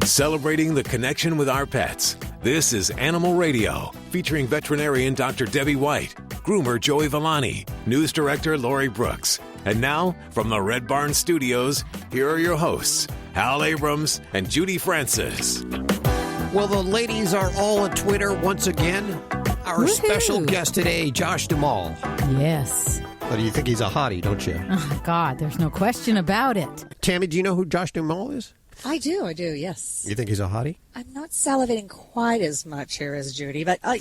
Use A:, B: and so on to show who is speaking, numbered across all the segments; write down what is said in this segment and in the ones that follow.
A: Celebrating the connection with our pets. This is Animal Radio, featuring veterinarian Dr. Debbie White, groomer Joey Villani, news director Lori Brooks. And now, from the Red Barn Studios, here are your hosts, Hal Abrams and Judy Francis.
B: Well, the ladies are all on Twitter once again. Our special guest today, Josh Duhamel.
C: Yes.
B: But you think he's a hottie, don't you?
C: Oh, God, there's no question about it.
B: Tammy, do you know who Josh Duhamel is?
D: I do, yes.
B: You think he's a hottie?
D: I'm not salivating quite as much here as Judy, but yeah,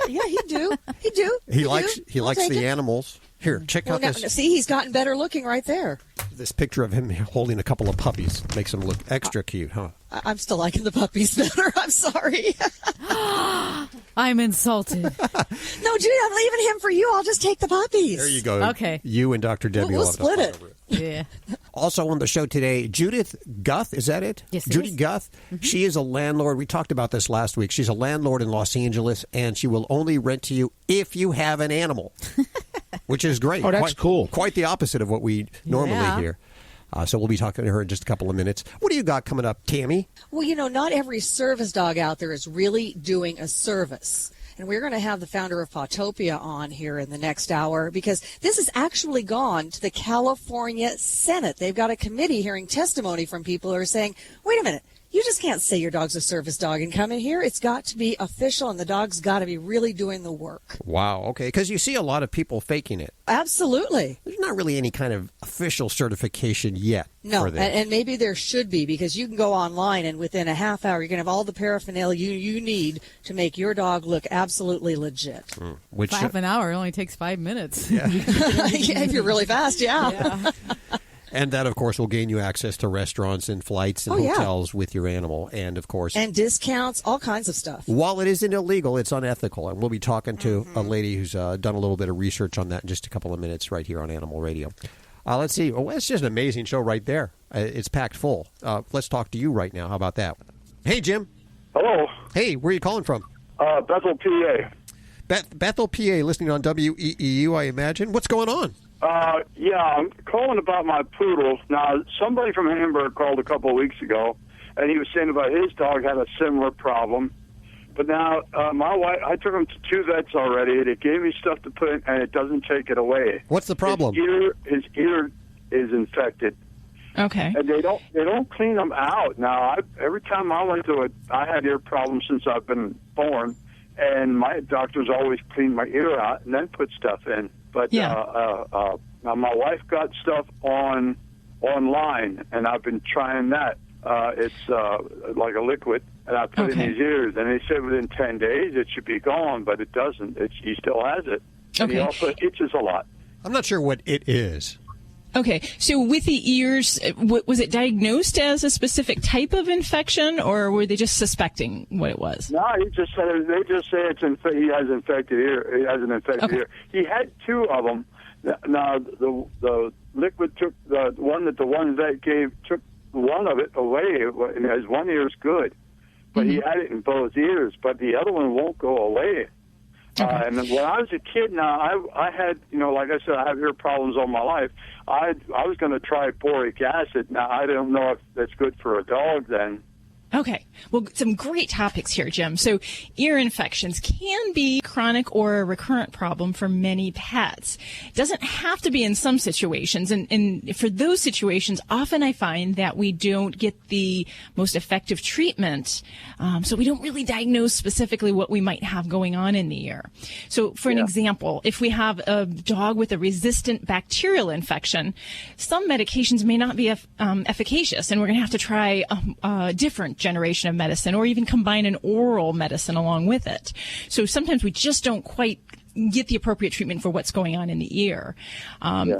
D: he do.
B: He likes the animals. Here, check out this.
D: See, he's gotten better looking right there.
B: This picture of him holding a couple of puppies makes him look extra cute, huh?
D: I'm still liking the puppies better. I'm sorry.
C: I'm insulted.
D: No, Judy, I'm leaving him for you. I'll just take the puppies.
B: There you go.
C: Okay.
B: You and Dr. Debbie
D: We'll
B: will
D: split it.
C: Yeah.
B: Also on the show today, Judith Guth, is that it?
C: Yes,
B: Judy
C: it is.
B: Guth. Mm-hmm. She is a landlord. We talked about this last week. She's a landlord in Los Angeles, and she will only rent to you if you have an animal, which is great.
E: Oh, that's cool.
B: Quite the opposite of what we normally hear. So we'll be talking to her in just a couple of minutes. What do you got coming up, Tammy?
D: Well, not every service dog out there is really doing a service. And we're going to have the founder of Pawtopia on here in the next hour because this has actually gone to the California Senate. They've got a committee hearing testimony from people who are saying, wait a minute, you just can't say your dog's a service dog and come in here. It's got to be official, and the dog's got to be really doing the work.
B: Wow, okay, because you see a lot of people faking it.
D: Absolutely.
B: There's not really any kind of official certification yet.
D: No,
B: for this.
D: And maybe there should be, because you can go online and within a half hour you can have all the paraphernalia you need to make your dog look absolutely legit.
C: Which half an hour only takes 5 minutes.
B: Yeah.
D: If you're really fast, yeah.
B: And that, of course, will gain you access to restaurants and flights and hotels with your animal. And, of course...
D: And discounts, all kinds of stuff.
B: While it isn't illegal, it's unethical. And we'll be talking to a lady who's done a little bit of research on that in just a couple of minutes right here on Animal Radio. Let's see. Oh, it's just an amazing show right there. It's packed full. Let's talk to you right now. How about that? Hey, Jim.
F: Hello.
B: Hey, where are you calling from?
F: Bethel, PA.
B: Bethel, PA, listening on WEEU, I imagine. What's going on?
F: I'm calling about my poodles. Now, somebody from Hamburg called a couple of weeks ago, and he was saying about his dog had a similar problem. But now, my wife, I took him to 2 vets already. They gave me stuff to put in, and it doesn't take it away.
B: What's the problem?
F: His ear is infected.
G: Okay.
F: And they don't clean them out. Now, every time I went to it, I had ear problems since I've been born, and my doctors always cleaned my ear out and then put stuff in. But now my wife got stuff online, and I've been trying that. It's like a liquid, and I put it in his ears, and they said within 10 days it should be gone, but it doesn't. He still has it. And he also itches a lot.
B: I'm not sure what it is.
G: Okay, so with the ears, was it diagnosed as a specific type of infection, or were they just suspecting what it was?
F: No, they just say he has infected ear. He has an infected ear. He had 2 of them. Now the liquid took the one vet gave took one of it away, and his one ear is good, but he had it in both ears, but the other one won't go away. And when I was a kid, now I had, like I said, I have ear problems all my life. I was going to try boric acid. Now I don't know if that's good for a dog then.
G: Okay. Well, some great topics here, Jim. So ear infections can be chronic or a recurrent problem for many pets. It doesn't have to be in some situations. And for those situations, often I find that we don't get the most effective treatment. So we don't really diagnose specifically what we might have going on in the ear. So for an example, if we have a dog with a resistant bacterial infection, some medications may not be efficacious, and we're going to have to try different generation of medicine, or even combine an oral medicine along with it. So sometimes we just don't quite get the appropriate treatment for what's going on in the ear.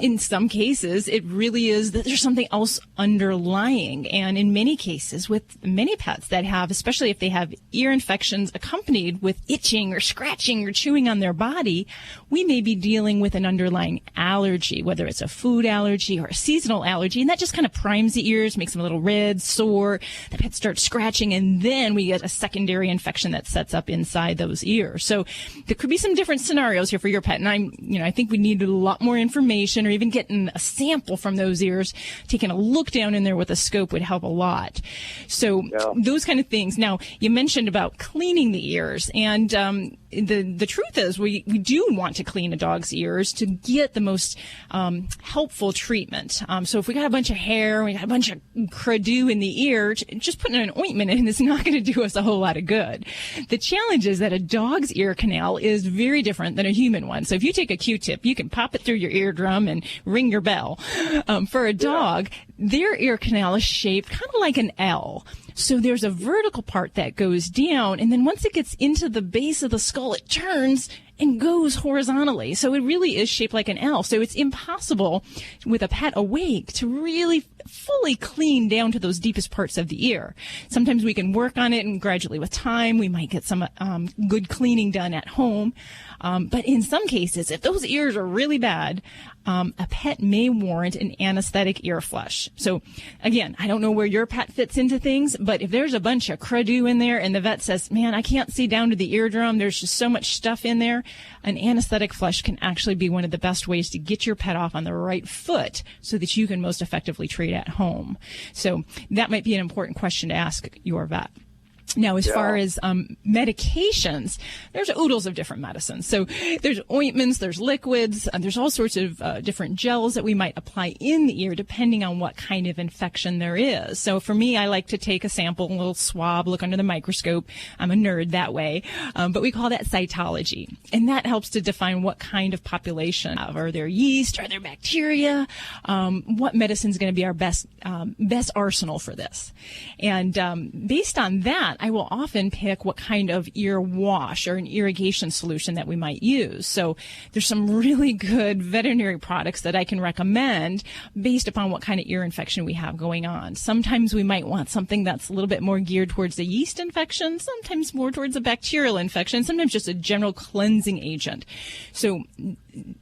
G: In some cases, it really is that there's something else underlying. And in many cases, with many pets that have, especially if they have ear infections accompanied with itching or scratching or chewing on their body, we may be dealing with an underlying allergy, whether it's a food allergy or a seasonal allergy. And that just kind of primes the ears, makes them a little red, sore. The pet starts scratching, and then we get a secondary infection that sets up inside those ears. So there could be some different scenarios scenarios here for your pet, and I think we need a lot more information, or even getting a sample from those ears. Taking a look down in there with a scope would help a lot. So those kind of things. Now, you mentioned about cleaning the ears, and the truth is we do want to clean a dog's ears to get the most helpful treatment. So if we got a bunch of hair, we got a bunch of crudue in the ear, just putting an ointment in is not going to do us a whole lot of good. The challenge is that a dog's ear canal is very different than a human one. So if you take a Q-tip, you can pop it through your eardrum and ring your bell. For a dog, their ear canal is shaped kind of like an L. So there's a vertical part that goes down, and then once it gets into the base of the skull, it turns and goes horizontally. So it really is shaped like an L. So it's impossible with a pet awake to really fully clean down to those deepest parts of the ear. Sometimes we can work on it, and gradually with time, we might get some good cleaning done at home. But in some cases, if those ears are really bad, a pet may warrant an anesthetic ear flush. So again, I don't know where your pet fits into things, but if there's a bunch of crudue in there and the vet says, man, I can't see down to the eardrum, there's just so much stuff in there, an anesthetic flush can actually be one of the best ways to get your pet off on the right foot so that you can most effectively treat at home. So that might be an important question to ask your vet. Now, as far as medications, there's oodles of different medicines. So there's ointments, there's liquids, there's all sorts of different gels that we might apply in the ear depending on what kind of infection there is. So for me, I like to take a sample, a little swab, look under the microscope. I'm a nerd that way. But we call that cytology. And that helps to define what kind of population. Are there yeast? Are there bacteria? What medicine is going to be our best arsenal for this? And based on that, I will often pick what kind of ear wash or an irrigation solution that we might use. So there's some really good veterinary products that I can recommend based upon what kind of ear infection we have going on. Sometimes we might want something that's a little bit more geared towards the yeast infection, sometimes more towards a bacterial infection, sometimes just a general cleansing agent. So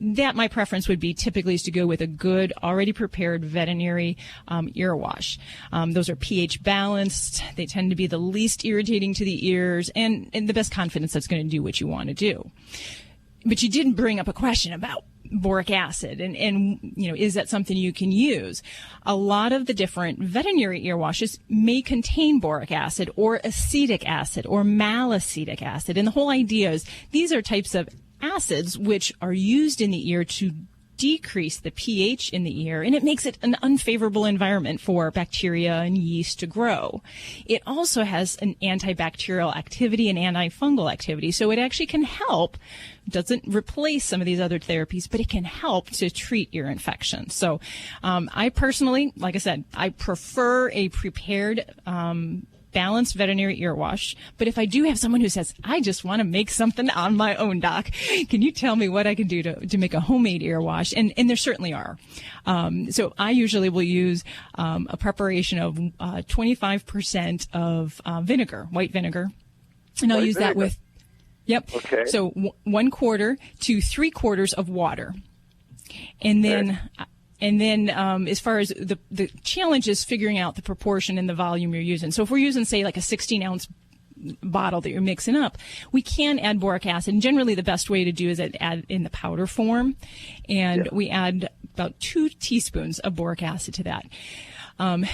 G: that my preference would be typically is to go with a good, already prepared veterinary ear wash. Those are pH balanced. They tend to be the least irritating to the ears and the best confidence that's going to do what you want to do. But you didn't bring up a question about boric acid and is that something you can use? A lot of the different veterinary ear washes may contain boric acid or acetic acid or malacetic acid. And the whole idea is these are types of acids which are used in the ear to decrease the pH in the ear, and it makes it an unfavorable environment for bacteria and yeast to grow. It also has an antibacterial activity and antifungal activity, so it actually can help. Doesn't replace some of these other therapies, but it can help to treat ear infections. So I personally, like I said, I prefer a prepared balanced veterinary ear wash. But if I do have someone who says, I just want to make something on my own, doc, can you tell me what I can do to make a homemade ear wash? And there certainly are. So I usually will use a preparation of 25% of vinegar, white vinegar. And I'll use that with,
F: Okay.
G: So 1/4 to 3/4 of water. And then...
F: Okay.
G: And then as far as the challenge is figuring out the proportion and the volume you're using. So if we're using, say, like a 16-ounce bottle that you're mixing up, we can add boric acid. And generally the best way to do is add in the powder form. And we add about 2 teaspoons of boric acid to that.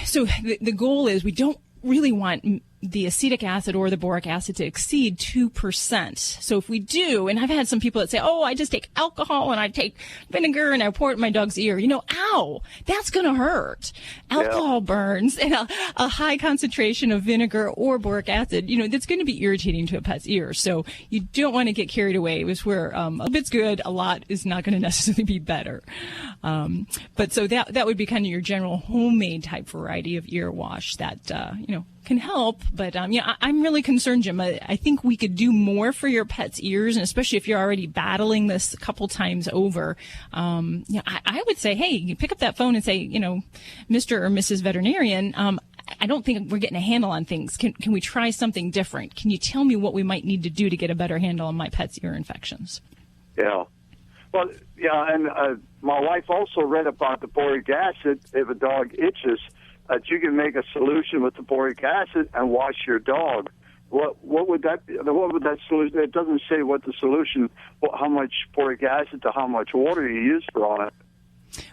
G: So the goal is we don't really want the acetic acid or the boric acid to exceed 2%. So if we do, and I've had some people that say, oh, I just take alcohol and I take vinegar and I pour it in my dog's ear. Ow, that's going to hurt. Alcohol burns, and a high concentration of vinegar or boric acid, that's going to be irritating to a pet's ear. So you don't want to get carried away. It was where a bit's good, a lot is not going to necessarily be better. But so that would be kind of your general homemade type variety of ear wash that, can help, but I'm really concerned, Jim. I think we could do more for your pet's ears, and especially if you're already battling this a couple times over. I would say, hey, you pick up that phone and say, Mr. or Mrs. Veterinarian, I don't think we're getting a handle on things. Can we try something different? Can you tell me what we might need to do to get a better handle on my pet's ear infections?
F: Yeah. Well, and my wife also read about the boric acid. If a dog itches, that you can make a solution with the boric acid and wash your dog. what would that be? What would that solution? It doesn't say what the solution, how much boric acid to how much water you use for on it.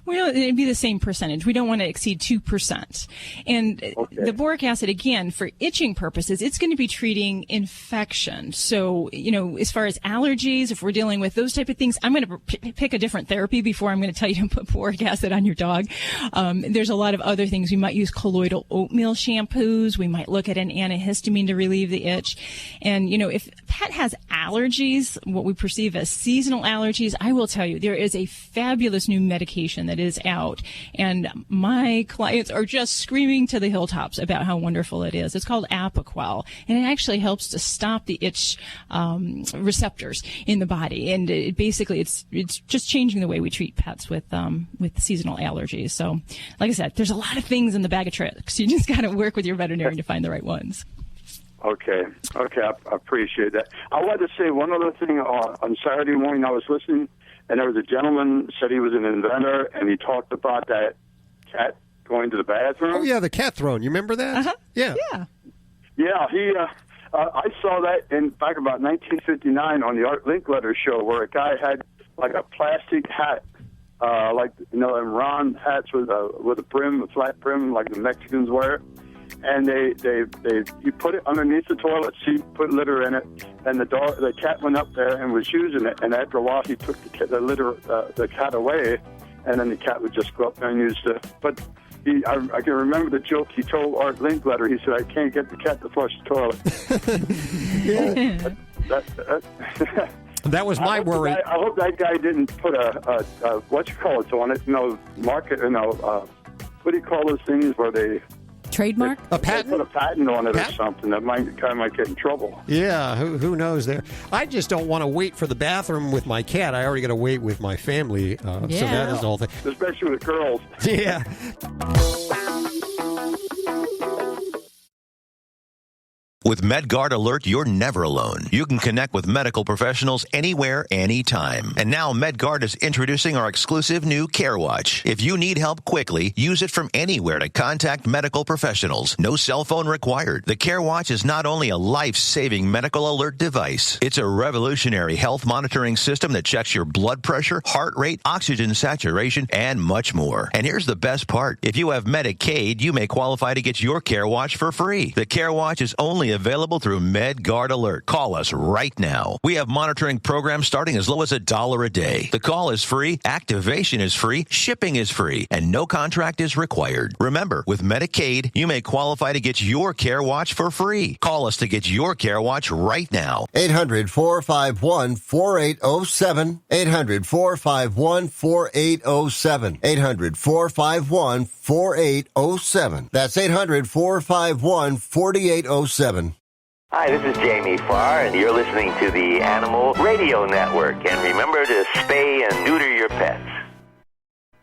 G: Well, it'd be the same percentage. We don't want to exceed 2%. And the boric acid, again, for itching purposes, it's going to be treating infection. So, as far as allergies, if we're dealing with those type of things, I'm going to pick a different therapy before I'm going to tell you to put boric acid on your dog. There's a lot of other things. We might use colloidal oatmeal shampoos. We might look at an antihistamine to relieve the itch. And, if a pet has allergies, what we perceive as seasonal allergies, I will tell you, there is a fabulous new medication that is out, and my clients are just screaming to the hilltops about how wonderful it is. It's called Apoquel, and it actually helps to stop the itch receptors in the body, and it's just changing the way we treat pets with seasonal allergies. So, like I said, there's a lot of things in the bag of tricks. You just got to work with your veterinarian to find the right ones.
F: Okay, I appreciate that. I wanted to say one other thing. On Saturday morning, I was listening, and there was a gentleman said he was an inventor, and he talked about that cat going to the bathroom.
B: Oh, yeah, the cat throne. You remember that?
G: Uh-huh.
B: Yeah.
F: Yeah, I saw that back about 1959 on the Art Linkletter show, where a guy had like a plastic hat, them round hats with a brim, a flat brim, like the Mexicans wear. And you put it underneath the toilet seat, put litter in it, and the cat went up there and was using it. And after a while, he took the cat away, and then the cat would just go up there and use it. But I can remember the joke he told Art Linkletter. He said, "I can't get the cat to flush the toilet."
B: That was my worry.
F: I hope that guy didn't put a what you call it on it. Market. What do you call those things where they?
C: Trademark?
B: A patent?
F: Put a patent on it or something. That guy might get in trouble.
B: Yeah, who knows there. I just don't want to wait for the bathroom with my cat. I already got to wait with my family. So that is the whole thing.
F: Especially with girls.
B: Yeah.
E: With MedGuard Alert, you're never alone. You can connect with medical professionals anywhere, anytime. And now MedGuard is introducing our exclusive new Care Watch. If you need help quickly, use it from anywhere to contact medical professionals. No cell phone required. The Care Watch is not only a life-saving medical alert device, it's a revolutionary health monitoring system that checks your blood pressure, heart rate, oxygen saturation, and much more. And here's the best part. If you have Medicaid, you may qualify to get your Care Watch for free. The Care Watch is only available through MedGuard Alert. Call us right now. We have monitoring programs starting as low as $1 a day. The call is free, activation is free, shipping is free, and no contract is required. Remember, with Medicaid, you may qualify to get your Care Watch for free. Call us to get your Care Watch right now.
H: 800-451-4807. 800-451-4807. 800-451-4807. That's 800-451-4807.
I: Hi, this is Jamie Farr, and you're listening to the Animal Radio Network. And remember to spay and neuter your pets.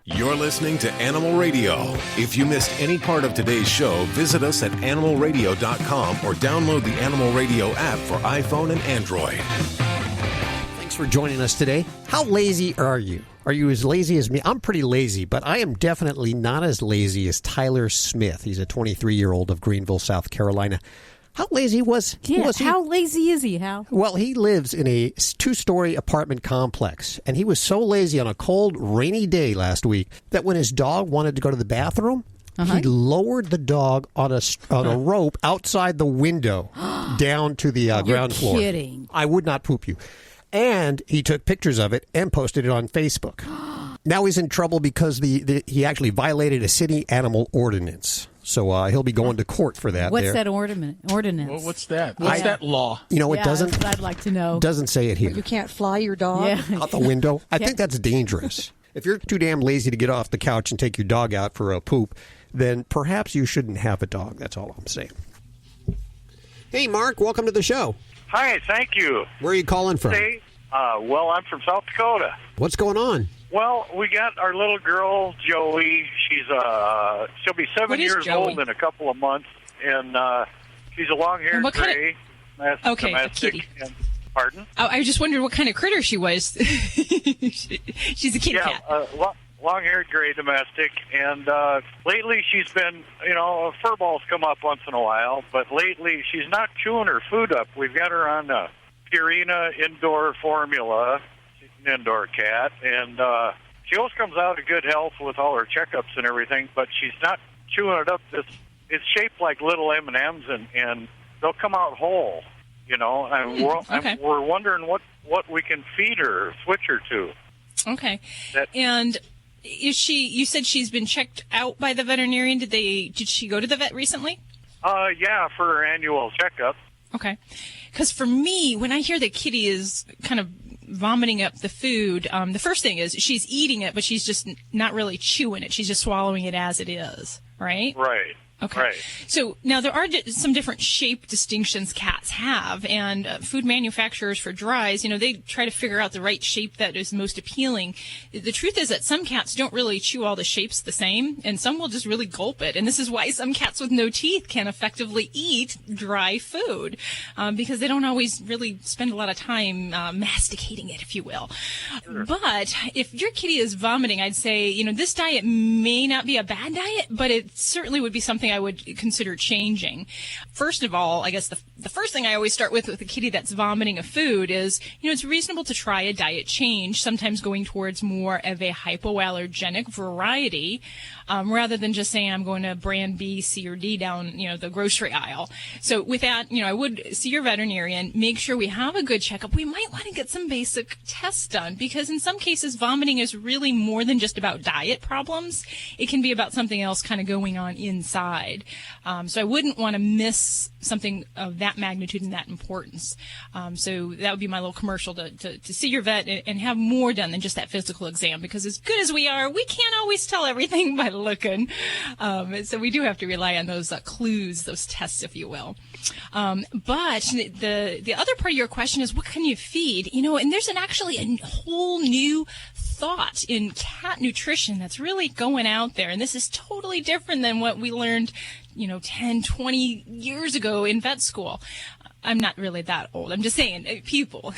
A: You're listening to Animal Radio. If you missed any part of today's show, visit us at animalradio.com or download the Animal Radio app for iPhone and Android.
B: Thanks for joining us today. How lazy are you? Are you as lazy as me? I'm pretty lazy, but I am definitely not as lazy as Tyler Smith. He's a 23-year-old of Greenville, South Carolina. How lazy was he?
C: How lazy is he, Hal?
B: Well, he lives in a 2-story apartment complex, and he was so lazy on a cold, rainy day last week that when his dog wanted to go to the bathroom, he lowered the dog on a rope outside the window down to the ground floor.
C: You're kidding.
B: I would not poop you. And he took pictures of it and posted it on Facebook. Now he's in trouble because he actually violated a city animal ordinance. So he'll be going to court for that.
C: What's that ordinance?
J: Well, what's that? What's that law?
B: You know, it doesn't.
C: That's what I'd like to know.
B: Doesn't say it here.
D: You can't fly your dog
B: out the window. I think that's dangerous. If you're too damn lazy to get off the couch and take your dog out for a poop, then perhaps you shouldn't have a dog. That's all I'm saying. Hey, Mark, welcome to the show.
K: Hi, thank you.
B: Where are you calling from?
K: Well, I'm from South Dakota.
B: What's going on?
K: Well, we got our little girl, Joey. She'll be 7 years old in a couple of months, and she's a long-haired gray.
G: Kitty.
K: Pardon?
G: I just wondered what kind of critter she was. She's a kitty cat.
K: long-haired gray domestic, and lately she's been, fur balls come up once in a while, but lately she's not chewing her food up. We've got her on Purina indoor formula. She's an indoor cat, and she always comes out of good health with all her checkups and everything, but she's not chewing it up. It's shaped like little M&Ms, and they'll come out whole, and we're wondering what we can feed her or switch her to.
G: Okay. And you said she's been checked out by the veterinarian. Did she go to the vet recently?
K: Yeah, for her annual checkup.
G: Okay. Because for me, when I hear that kitty is kind of vomiting up the food, the first thing is she's eating it, but she's just not really chewing it. She's just swallowing it as it is, right?
K: Right.
G: Okay.
K: Right.
G: So now there are some different shape distinctions cats have, and food manufacturers for dries, they try to figure out the right shape that is most appealing. The truth is that some cats don't really chew all the shapes the same, and some will just really gulp it. And this is why some cats with no teeth can effectively eat dry food, because they don't always really spend a lot of time masticating it, if you will. Sure. But if your kitty is vomiting, I'd say, this diet may not be a bad diet, but it certainly would be something I would consider changing. First of all, I guess the first thing I always start with a kitty that's vomiting a food is, it's reasonable to try a diet change, sometimes going towards more of a hypoallergenic variety, rather than just saying I'm going to brand B, C, or D down, the grocery aisle. So with that, I would see your veterinarian, make sure we have a good checkup. We might want to get some basic tests done, because in some cases, vomiting is really more than just about diet problems. It can be about something else kind of going on inside. So I wouldn't want to miss something of that magnitude and that importance. So that would be my little commercial to see your vet and have more done than just that physical exam, because as good as we are, we can't always tell everything by looking. So we do have to rely on those clues, those tests, if you will. But the other part of your question is, what can you feed? And there's actually a whole new thought in cat nutrition that's really going out there. And this is totally different than what we learned, 10, 20 years ago in vet school. I'm not really that old. I'm just saying, people.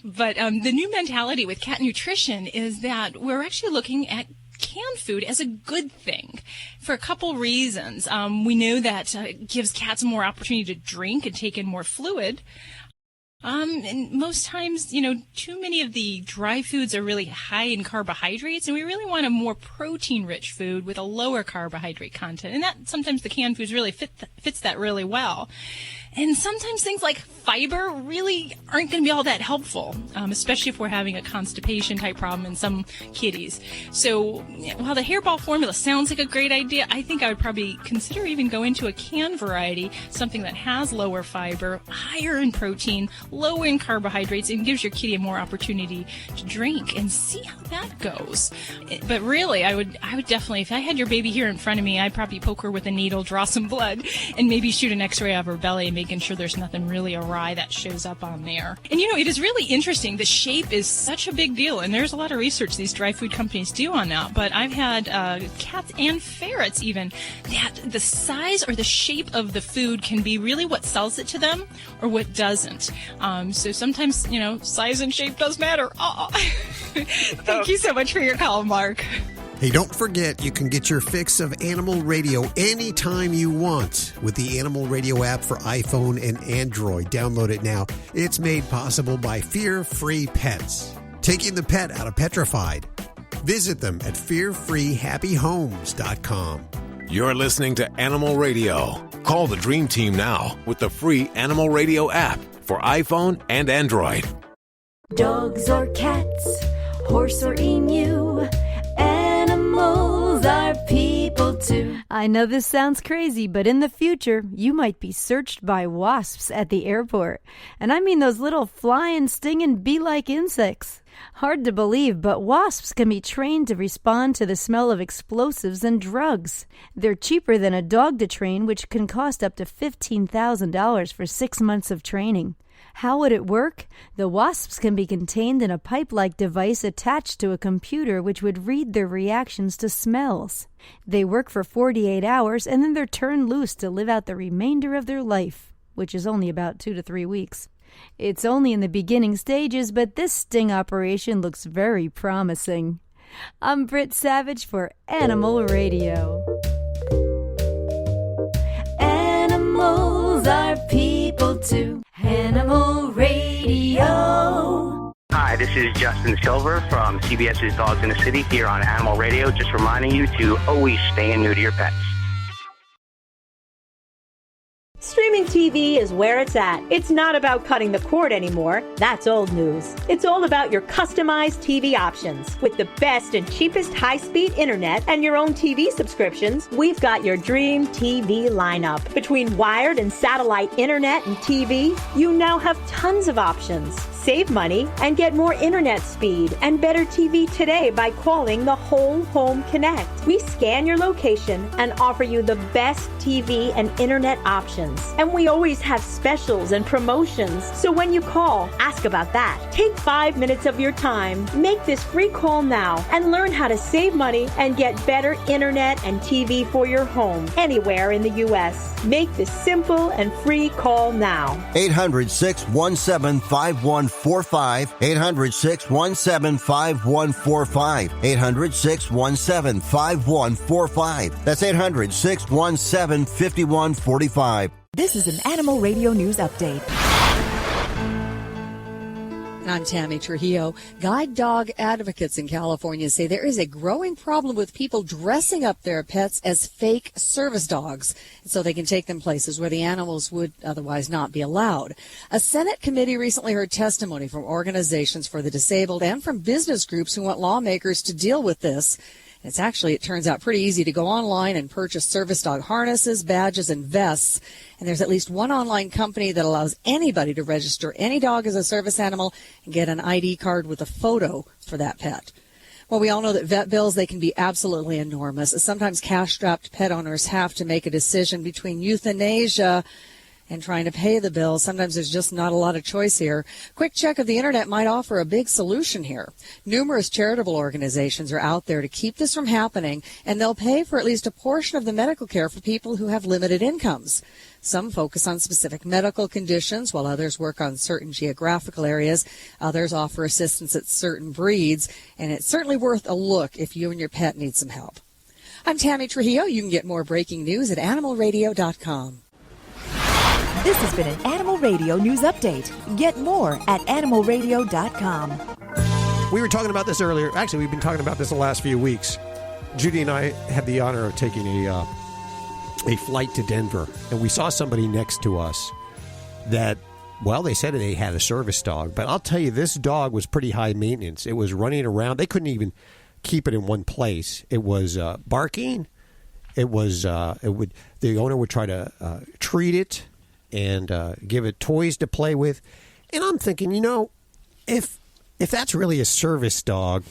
G: But the new mentality with cat nutrition is that we're actually looking at canned food as a good thing for a couple reasons. We know that it gives cats more opportunity to drink and take in more fluid. And most times, too many of the dry foods are really high in carbohydrates, and we really want a more protein-rich food with a lower carbohydrate content. And that sometimes the canned foods really fits that really well. And sometimes things like fiber really aren't going to be all that helpful, especially if we're having a constipation type problem in some kitties. So while the hairball formula sounds like a great idea, I think I would probably consider even going to a canned variety, something that has lower fiber, higher in protein, lower in carbohydrates, and gives your kitty more opportunity to drink, and see how that goes. But really, I would definitely, if I had your baby here in front of me, I'd probably poke her with a needle, draw some blood, and maybe shoot an x-ray of her belly and making sure there's nothing really awry that shows up on there. And it is really interesting. The shape is such a big deal, and there's a lot of research these dry food companies do on that. But I've had cats and ferrets even, that the size or the shape of the food can be really what sells it to them or what doesn't. So sometimes, size and shape does matter. Oh. Thank you so much for your call, Mark.
B: Hey, don't forget, you can get your fix of Animal Radio anytime you want with the Animal Radio app for iPhone and Android. Download it now. It's made possible by Fear-Free Pets, taking the pet out of petrified. Visit them at fearfreehappyhomes.com.
A: You're listening to Animal Radio. Call the Dream Team now with the free Animal Radio app for iPhone and Android.
L: Dogs or cats, horse or emu, animals are people too. I know this sounds crazy, but in the future, you might be searched by wasps at the airport. And I mean those little flying, stinging, bee-like insects. Hard to believe, but wasps can be trained to respond to the smell of explosives and drugs. They're cheaper than a dog to train, which can cost up to $15,000 for 6 months of training. How would it work? The wasps can be contained in a pipe-like device attached to a computer which would read their reactions to smells. They work for 48 hours and then they're turned loose to live out the remainder of their life, which is only about 2 to 3 weeks. It's only in the beginning stages, but this sting operation looks very promising. I'm Britt Savage for Animal Radio. Animals are people too. Animal Radio.
M: Hi, this is Justin Silver from CBS's Dogs in the City here on Animal Radio, just reminding you to always stay and neuter your pets.
N: Streaming TV is where it's at. It's not about cutting the cord anymore. That's old news. It's all about your customized TV options. With the best and cheapest high-speed internet and your own TV subscriptions, we've got your dream TV lineup. Between wired and satellite internet and TV, you now have tons of options. Save money and get more internet speed and better TV today by calling the Whole Home Connect. We scan your location and offer you the best TV and internet options. And we always have specials and promotions. So when you call, ask about that. Take 5 minutes of your time. Make this free call now and learn how to save money and get better internet and TV for your home anywhere in the U.S. Make this simple and free call now.
H: 800-617-5145. 800-617-5145. 800-617-5145. That's 800-617-5145.
O: This is an Animal Radio News Update.
D: I'm Tammy Trujillo. Guide dog advocates in California say there is a growing problem with people dressing up their pets as fake service dogs so they can take them places where the animals would otherwise not be allowed. A Senate committee recently heard testimony from organizations for the disabled and from business groups who want lawmakers to deal with this. It turns out pretty easy to go online and purchase service dog harnesses, badges, and vests. And there's at least one online company that allows anybody to register any dog as a service animal and get an ID card with a photo for that pet. Well, we all know that vet bills, they can be absolutely enormous. Sometimes cash-strapped pet owners have to make a decision between euthanasia and trying to pay the bill. Sometimes there's just not a lot of choice here. Quick check of the internet might offer a big solution here. Numerous charitable organizations are out there to keep this from happening, and they'll pay for at least a portion of the medical care for people who have limited incomes. Some focus on specific medical conditions, while others work on certain geographical areas. Others offer assistance at certain breeds, and it's certainly worth a look if you and your pet need some help. I'm Tammy Trujillo. You can get more breaking news at animalradio.com.
O: This has been an Animal Radio News Update. Get more at animalradio.com.
B: We were talking about this earlier. Actually, we've been talking about this the last few weeks. Judy and I had the honor of taking a flight to Denver, and we saw somebody next to us that, well, they said they had a service dog. But I'll tell you, this dog was pretty high maintenance. It was running around. They couldn't even keep it in one place. It was barking. The owner would try to treat it and give it toys to play with. And I'm thinking, if that's really a service dog,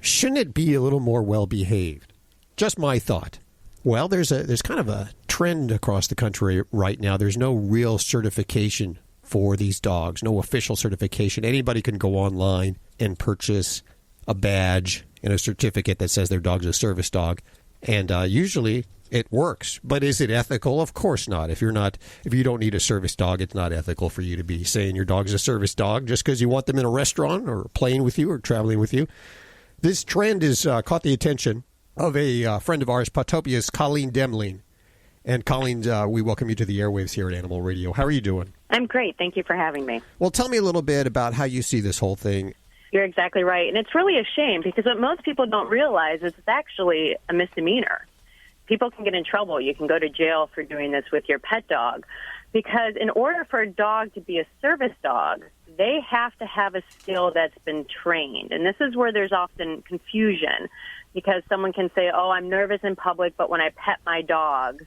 B: shouldn't it be a little more well-behaved? Just my thought. Well, there's kind of a trend across the country right now. There's no real certification for these dogs, no official certification. Anybody can go online and purchase a badge and a certificate that says their dog's a service dog. And usually it works. But is it ethical? Of course not. If you don't need a service dog, it's not ethical for you to be saying your dog's a service dog just because you want them in a restaurant or playing with you or traveling with you. This trend has caught the attention of a friend of ours, Pawtopia's Colleen Demling. And Colleen, we welcome you to the airwaves here at Animal Radio. How are you doing?
P: I'm great. Thank you for having me.
B: Well, tell me a little bit about how you see this whole thing.
P: You're exactly right. And it's really a shame because what most people don't realize is it's actually a misdemeanor. People can get in trouble. You can go to jail for doing this with your pet dog. Because in order for a dog to be a service dog, they have to have a skill that's been trained. And this is where there's often confusion because someone can say, oh, I'm nervous in public, but when I pet my dog,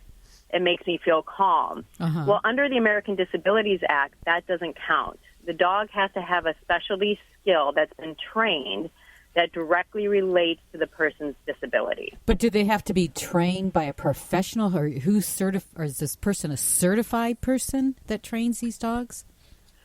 P: it makes me feel calm. Uh-huh. Well, under the American Disabilities Act, that doesn't count. The dog has to have a specialty skill that's been trained that directly relates to the person's disability.
C: But do they have to be trained by a professional, or or is this person a certified person that trains these dogs?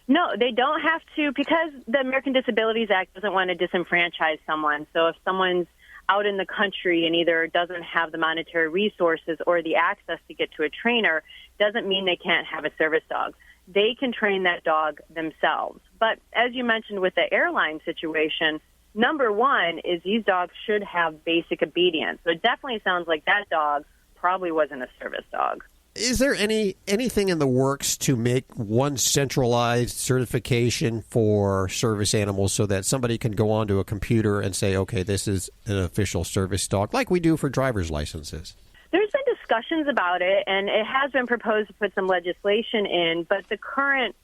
P: No, they don't have to, because the American Disabilities Act doesn't want to disenfranchise someone. So if someone's out in the country and either doesn't have the monetary resources or the access to get to a trainer, doesn't mean they can't have a service dog. They can train that dog themselves. But as you mentioned with the airline situation, number one is these dogs should have basic obedience. So it definitely sounds like that dog probably wasn't a service dog.
B: Is there anything in the works to make one centralized certification for service animals so that somebody can go onto a computer and say, okay, this is an official service dog, like we do for driver's licenses?
P: There's been discussions about it, and it has been proposed to put some legislation in, but the current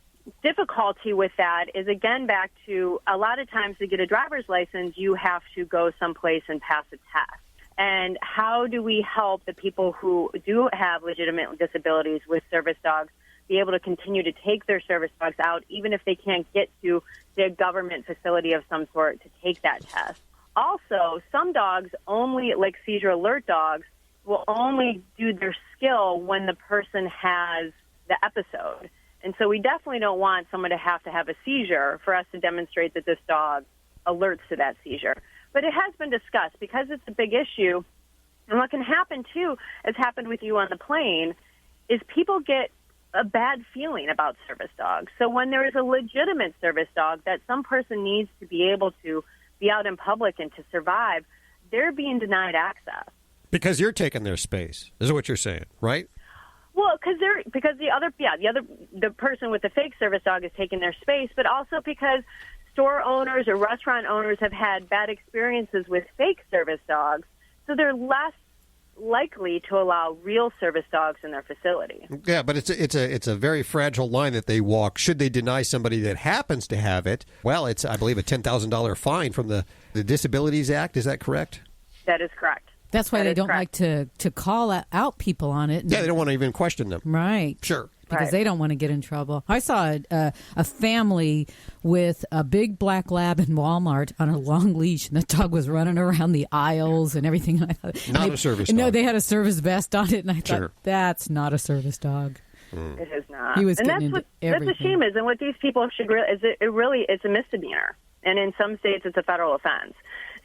P: difficulty with that is, again, back to a lot of times to get a driver's license, you have to go someplace and pass a test. And how do we help the people who do have legitimate disabilities with service dogs be able to continue to take their service dogs out, even if they can't get to the government facility of some sort to take that test? Also, some dogs only, like seizure alert dogs, will only do their skill when the person has the episode. And so we definitely don't want someone to have a seizure for us to demonstrate that this dog alerts to that seizure. But it has been discussed because it's a big issue. And what can happen, too, as happened with you on the plane, is people get a bad feeling about service dogs. So when there is a legitimate service dog that some person needs to be able to be out in public and to survive, they're being denied access.
B: Because you're taking their space, is what you're saying, right?
P: Well, because the person with the fake service dog is taking their space, but also because store owners or restaurant owners have had bad experiences with fake service dogs, so they're less likely to allow real service dogs in their facility.
B: Yeah, but it's a very fragile line that they walk. Should they deny somebody that happens to have it? Well, it's, I believe, a $10,000 fine from the Disabilities Act. Is that correct?
P: That is correct.
C: That's why they don't like to call out people on it.
B: Yeah, they don't want to even question them.
C: Right.
B: Sure.
C: Because they don't want to get in trouble. I saw a family with a big black lab in Walmart on a long leash, and the dog was running around the aisles and everything.
B: Not a service dog.
C: No, they had a service vest on it, and I thought, that's not a service dog.
P: It is not.
C: He was
P: and
C: getting
P: that's
C: into everything.
P: That's a shame is, and what these people should realize is it's a misdemeanor, and in some states it's a federal offense.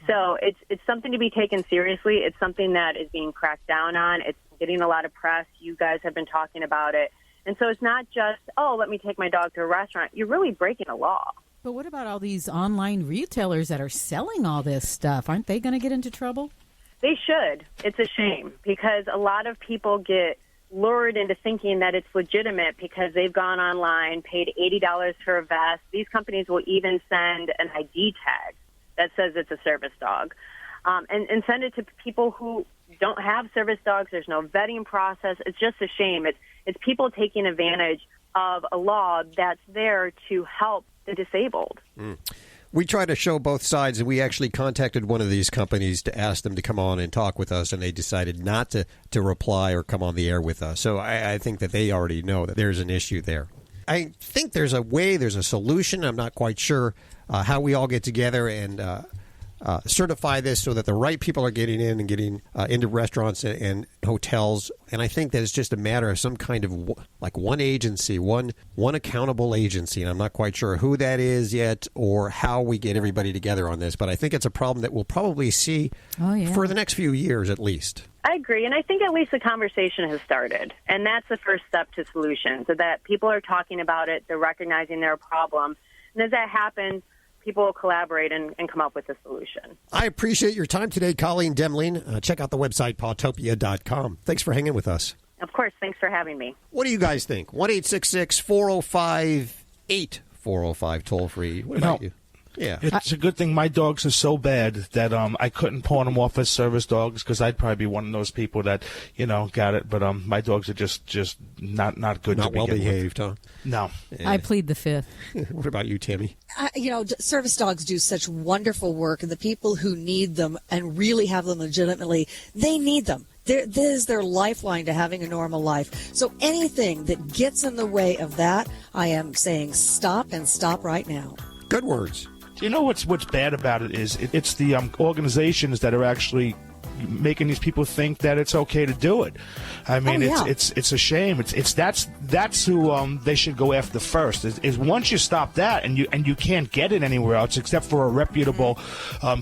P: So it's something to be taken seriously. It's something that is being cracked down on. It's getting a lot of press. You guys have been talking about it. And so it's not just, let me take my dog to a restaurant. You're really breaking a law.
C: But what about all these online retailers that are selling all this stuff? Aren't they going to get into trouble?
P: They should. It's a shame because a lot of people get lured into thinking that it's legitimate because they've gone online, paid $80 for a vest. These companies will even send an ID tag that says it's a service dog, and send it to people who don't have service dogs. There's no vetting process. It's just a shame. It's people taking advantage of a law that's there to help the disabled.
B: We try to show both sides, and we actually contacted one of these companies to ask them to come on and talk with us, and they decided not to reply or come on the air with us. So I think that they already know that there's an issue there. I think there's a solution. I'm not quite sure how we all get together and certify this so that the right people are getting in and getting into restaurants and hotels. And I think that it's just a matter of some kind of one agency, one accountable agency. And I'm not quite sure who that is yet or how we get everybody together on this. But I think it's a problem that we'll probably see for the next few years at least.
P: I agree, and I think at least the conversation has started, and that's the first step to solution, so that people are talking about it, they're recognizing their problem, and as that happens, people will collaborate and come up with a solution.
B: I appreciate your time today, Colleen Demling. Check out the website, Pawtopia.com. Thanks for hanging with us.
P: Of course, thanks for having me.
B: What do you guys think? 1-866-405-8405, toll-free. What about you? Yeah,
J: it's a good thing my dogs are so bad that I couldn't pawn them off as service dogs because I'd probably be one of those people that got it. But my dogs are just not good.
B: Not well behaved, huh?
J: No.
C: I plead the fifth.
B: What about you, Tammy?
D: Service dogs do such wonderful work, and the people who need them and really have them legitimately, they need them. This is their lifeline to having a normal life. So anything that gets in the way of that, I am saying stop and stop right now.
B: Good words.
J: You know what's bad about it is it's the organizations that are actually making these people think that it's okay to do it. I mean, it's a shame. That's who they should go after first. Is once you stop that and you can't get it anywhere else except for a reputable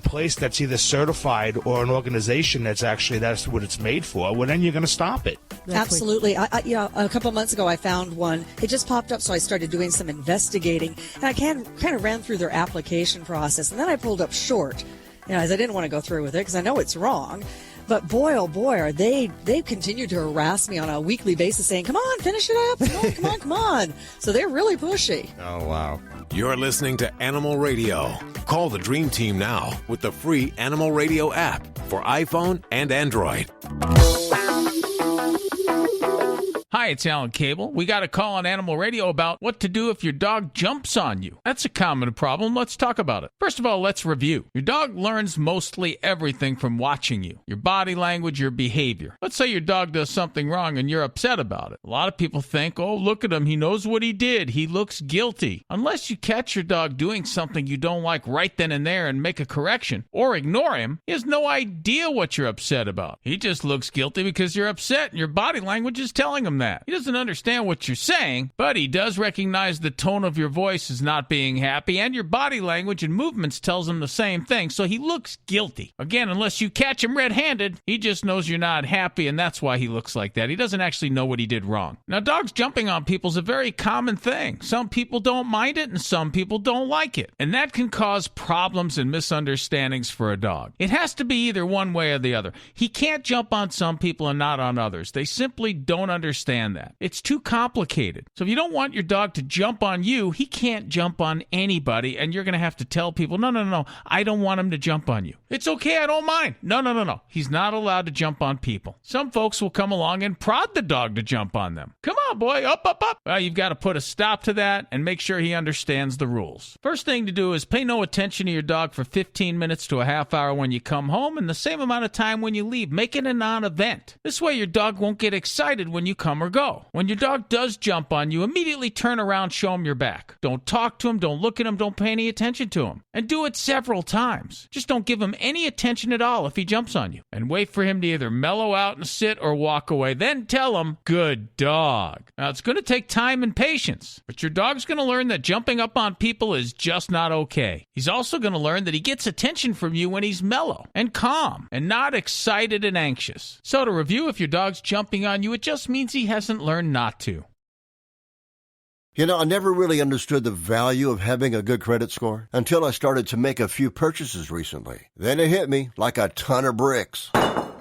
J: place that's either certified or an organization that's what it's made for. Well, then you're going to stop it.
D: Absolutely. A couple of months ago, I found one. It just popped up, so I started doing some investigating, and I kind of ran through their application process, and then I pulled up short, as I didn't want to go through with it because I know it's wrong. But boy, oh boy, are they've continued to harass me on a weekly basis saying, come on, finish it up. Come on. So they're really pushy.
B: Oh, wow.
A: You're listening to Animal Radio. Call the Dream Team now with the free Animal Radio app for iPhone and Android.
Q: Hi, it's Alan Cable. We got a call on Animal Radio about what to do if your dog jumps on you. That's a common problem. Let's talk about it. First of all, let's review. Your dog learns mostly everything from watching you. Your body language, your behavior. Let's say your dog does something wrong and you're upset about it. A lot of people think, oh, look at him. He knows what he did. He looks guilty. Unless you catch your dog doing something you don't like right then and there and make a correction or ignore him, he has no idea what you're upset about. He just looks guilty because you're upset and your body language is telling him that. He doesn't understand what you're saying, but he does recognize the tone of your voice is not being happy, and your body language and movements tells him the same thing, so he looks guilty. Again, unless you catch him red-handed, he just knows you're not happy, and that's why he looks like that. He doesn't actually know what he did wrong. Now, dogs jumping on people is a very common thing. Some people don't mind it, and some people don't like it, and that can cause problems and misunderstandings for a dog. It has to be either one way or the other. He can't jump on some people and not on others. They simply don't understand that. It's too complicated. So if you don't want your dog to jump on you, he can't jump on anybody, and you're going to have to tell people, no, I don't want him to jump on you. It's okay, I don't mind. No. He's not allowed to jump on people. Some folks will come along and prod the dog to jump on them. Come on, boy, up. Well, you've got to put a stop to that and make sure he understands the rules. First thing to do is pay no attention to your dog for 15 minutes to a half hour when you come home and the same amount of time when you leave. Make it a non-event. This way your dog won't get excited when you come or go. When your dog does jump on you, immediately turn around, show him your back. Don't talk to him, don't look at him, don't pay any attention to him. And do it several times. Just don't give him any attention at all if he jumps on you. And wait for him to either mellow out and sit or walk away. Then tell him, good dog. Now, it's going to take time and patience, but your dog's going to learn that jumping up on people is just not okay. He's also going to learn that he gets attention from you when he's mellow and calm and not excited and anxious. So to review, if your dog's jumping on you, it just means he hasn't learned not to.
R: I never really understood the value of having a good credit score until I started to make a few purchases recently. Then it hit me like a ton of bricks.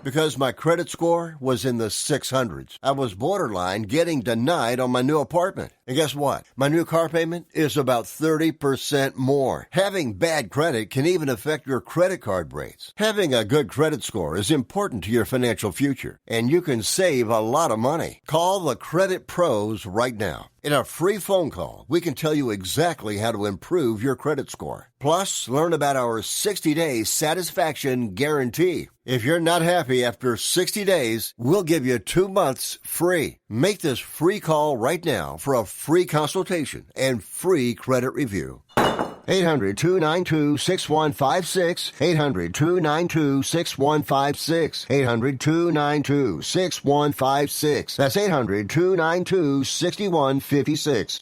R: Because my credit score was in the 600s. I was borderline getting denied on my new apartment. And guess what? My new car payment is about 30% more. Having bad credit can even affect your credit card rates. Having a good credit score is important to your financial future, and you can save a lot of money. Call the Credit Pros right now. In a free phone call, we can tell you exactly how to improve your credit score. Plus, learn about our 60-day satisfaction guarantee. If you're not happy after 60 days, we'll give you 2 months free. Make this free call right now for a free consultation and free credit review. 800-292-6156. 800-292-6156. 800-292-6156. That's 800-292-6156.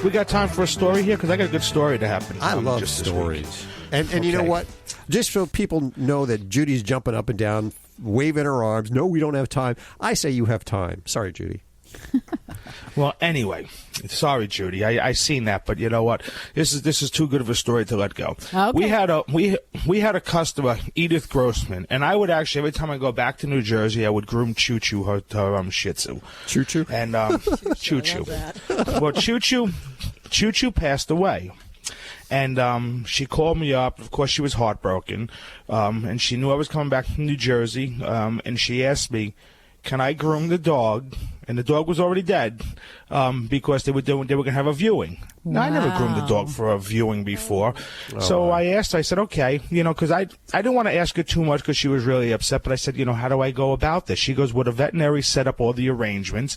J: We got time for a story here? Because I got a good story to happen.
B: I love stories. And you know what? Just so people know that Judy's jumping up and down, waving her arms. No, we don't have time. I say you have time. Sorry, Judy.
J: Well, anyway, sorry, Judy. I seen that, but you know what? This is too good of a story to let go.
C: Okay.
J: We had a customer, Edith Grossman, and I would actually every time I go back to New Jersey, I would groom Choo Choo, her Shih Tzu.
B: Choo Choo
J: and Choo Choo. Well, Choo Choo passed away. And she called me up. Of course, she was heartbroken, and she knew I was coming back from New Jersey. And she asked me, "Can I groom the dog?" And the dog was already dead because they were going to have a viewing.
C: Wow.
J: Now, I never groomed a dog for a viewing before. So I asked, I said, okay, because I didn't want to ask her too much because she was really upset. But I said, how do I go about this? She goes, well, the veterinary set up all the arrangements,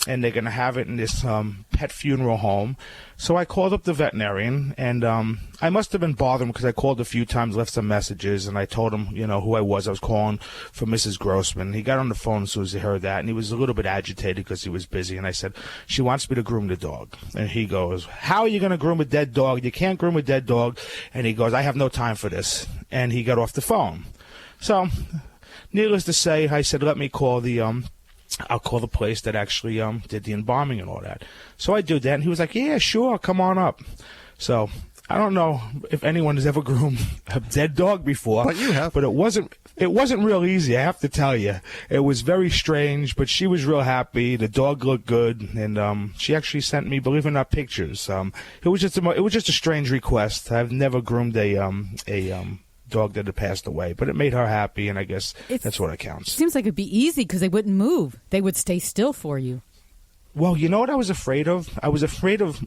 J: and they're going to have it in this pet funeral home. So I called up the veterinarian, and I must have been bothering because I called a few times, left some messages, and I told him, who I was. I was calling for Mrs. Grossman. He got on the phone as soon as he heard that, and he was a little bit agitated because he was busy. And I said, she wants me to groom the dog. And he goes, how are you going to groom a dead dog? You can't groom a dead dog. And he goes, I have no time for this. And he got off the phone. So, needless to say, I said, let me call I'll call the place that actually did the embalming and all that. So I do that, and he was like, yeah, sure, come on up. So I don't know if anyone has ever groomed a dead dog before.
B: But you have.
J: But it wasn't real easy, I have to tell you. It was very strange, but she was real happy. The dog looked good, and she actually sent me, believe it or not, pictures. It was just a strange request. I've never groomed a dog that had passed away, but it made her happy, and I guess that's what counts.
C: Seems like it'd be easy because they wouldn't move. They would stay still for you.
J: Well, you know what I was afraid of? I was afraid of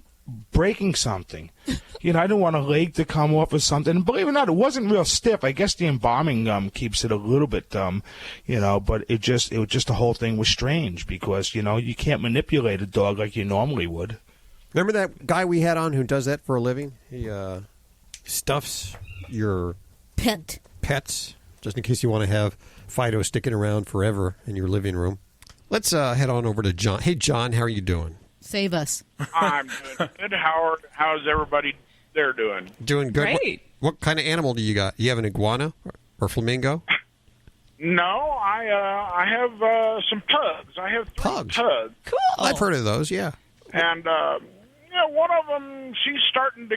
J: breaking something. I didn't want a leg to come off or something. And believe it or not, it wasn't real stiff. I guess the embalming keeps it a little bit, but the whole thing was strange because, you can't manipulate a dog like you normally would.
B: Remember that guy we had on who does that for a living? He stuffs your pets, just in case you want to have Fido sticking around forever in your living room. Let's head on over to John. Hey, John, how are you doing?
C: Save us.
S: I'm doing good, Howard. How's everybody there doing?
B: Doing good.
C: Great.
B: What kind of animal do you got? You have an iguana or flamingo?
S: No, I have some pugs. I have 3 pugs.
C: Cool.
B: I've heard of those, yeah.
S: And one of them, she's starting to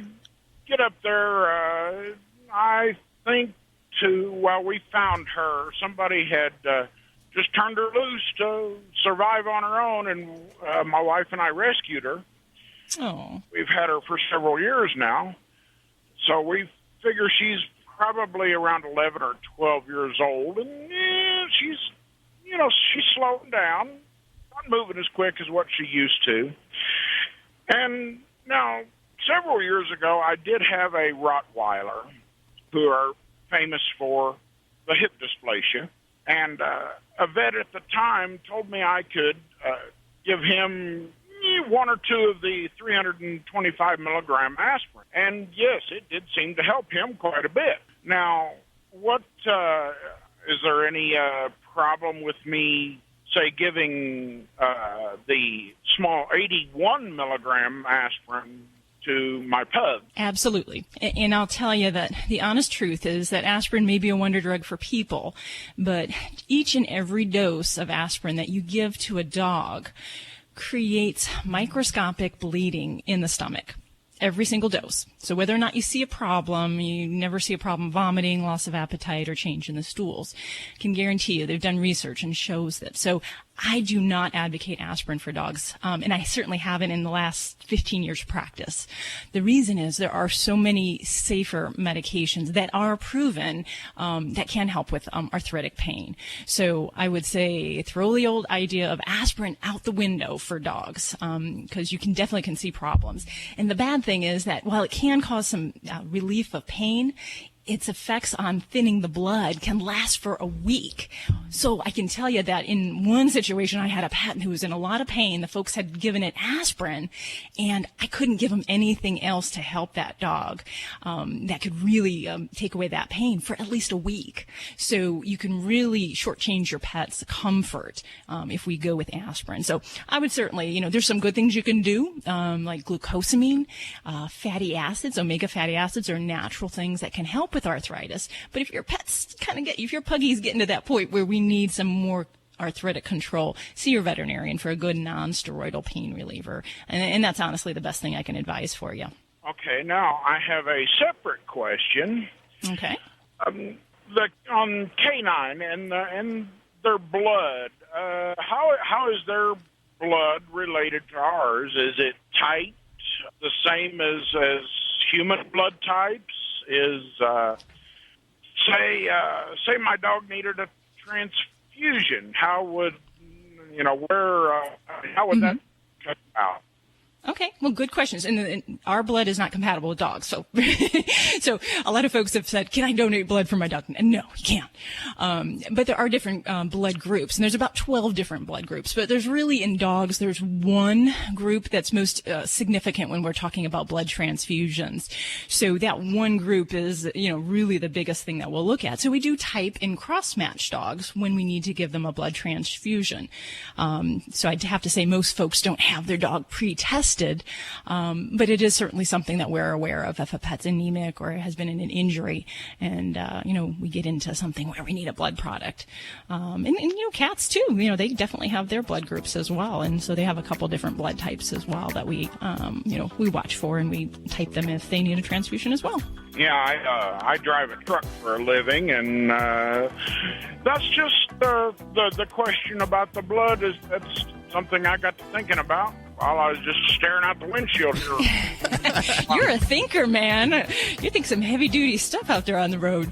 S: get up there. I think we found her. Somebody had just turned her loose to survive on her own, and my wife and I rescued her.
G: Oh.
S: We've had her for several years now, so we figure she's probably around 11 or 12 years old, and she's slowing down, not moving as quick as what she used to. And now, several years ago, I did have a Rottweiler who are famous for the hip dysplasia. And a vet at the time told me I could give him 1 or 2 of the 325 milligram aspirin. And yes, it did seem to help him quite a bit. Now, is there any problem with me, say, giving the small 81 milligram aspirin to my pug?
G: Absolutely. And I'll tell you that the honest truth is that aspirin may be a wonder drug for people, but each and every dose of aspirin that you give to a dog creates microscopic bleeding in the stomach. Every single dose. So whether or not you see a problem, you never see a problem vomiting, loss of appetite, or change in the stools. I can guarantee you they've done research and shows that. So I do not advocate aspirin for dogs, and I certainly haven't in the last 15 years of practice. The reason is there are so many safer medications that are proven that can help with arthritic pain. So I would say throw the old idea of aspirin out the window for dogs, because you definitely can see problems. And the bad thing is that while it can cause some relief of pain, its effects on thinning the blood can last for a week. So I can tell you that in one situation, I had a pet who was in a lot of pain. The folks had given it aspirin, and I couldn't give him anything else to help that dog that could really take away that pain for at least a week. So you can really shortchange your pet's comfort if we go with aspirin. So I would certainly, there's some good things you can do, like glucosamine, fatty acids. Omega fatty acids are natural things that can help with arthritis. But if your pet's if your puggie's getting to that point where we need some more arthritic control, see your veterinarian for a good non-steroidal pain reliever. And that's honestly the best thing I can advise for you.
S: Okay, now I have a separate question.
G: Okay.
S: On canine and their blood, how is their blood related to ours? Is it tight, the same as human blood types? Is say my dog needed a transfusion, how would that come out?
G: Okay, well, good questions. And our blood is not compatible with dogs, so so a lot of folks have said, "Can I donate blood for my dog?" And no, you can't. But there are different blood groups, and there's about 12 different blood groups. But there's really in dogs, there's one group that's most significant when we're talking about blood transfusions. So that one group is, really the biggest thing that we'll look at. So we do type in cross-match dogs when we need to give them a blood transfusion. So I'd have to say most folks don't have their dog pre-tested. But it is certainly something that we're aware of if a pet's anemic or has been in an injury and, we get into something where we need a blood product. And cats too, they definitely have their blood groups as well. And so they have a couple different blood types as well that we, we watch for and we type them if they need a transfusion as well.
S: Yeah, I drive a truck for a living, and that's just the question about the blood that's something I got to thinking about while I was just staring out the windshield here.
G: You're a thinker, man. You think some heavy-duty stuff out there on the road.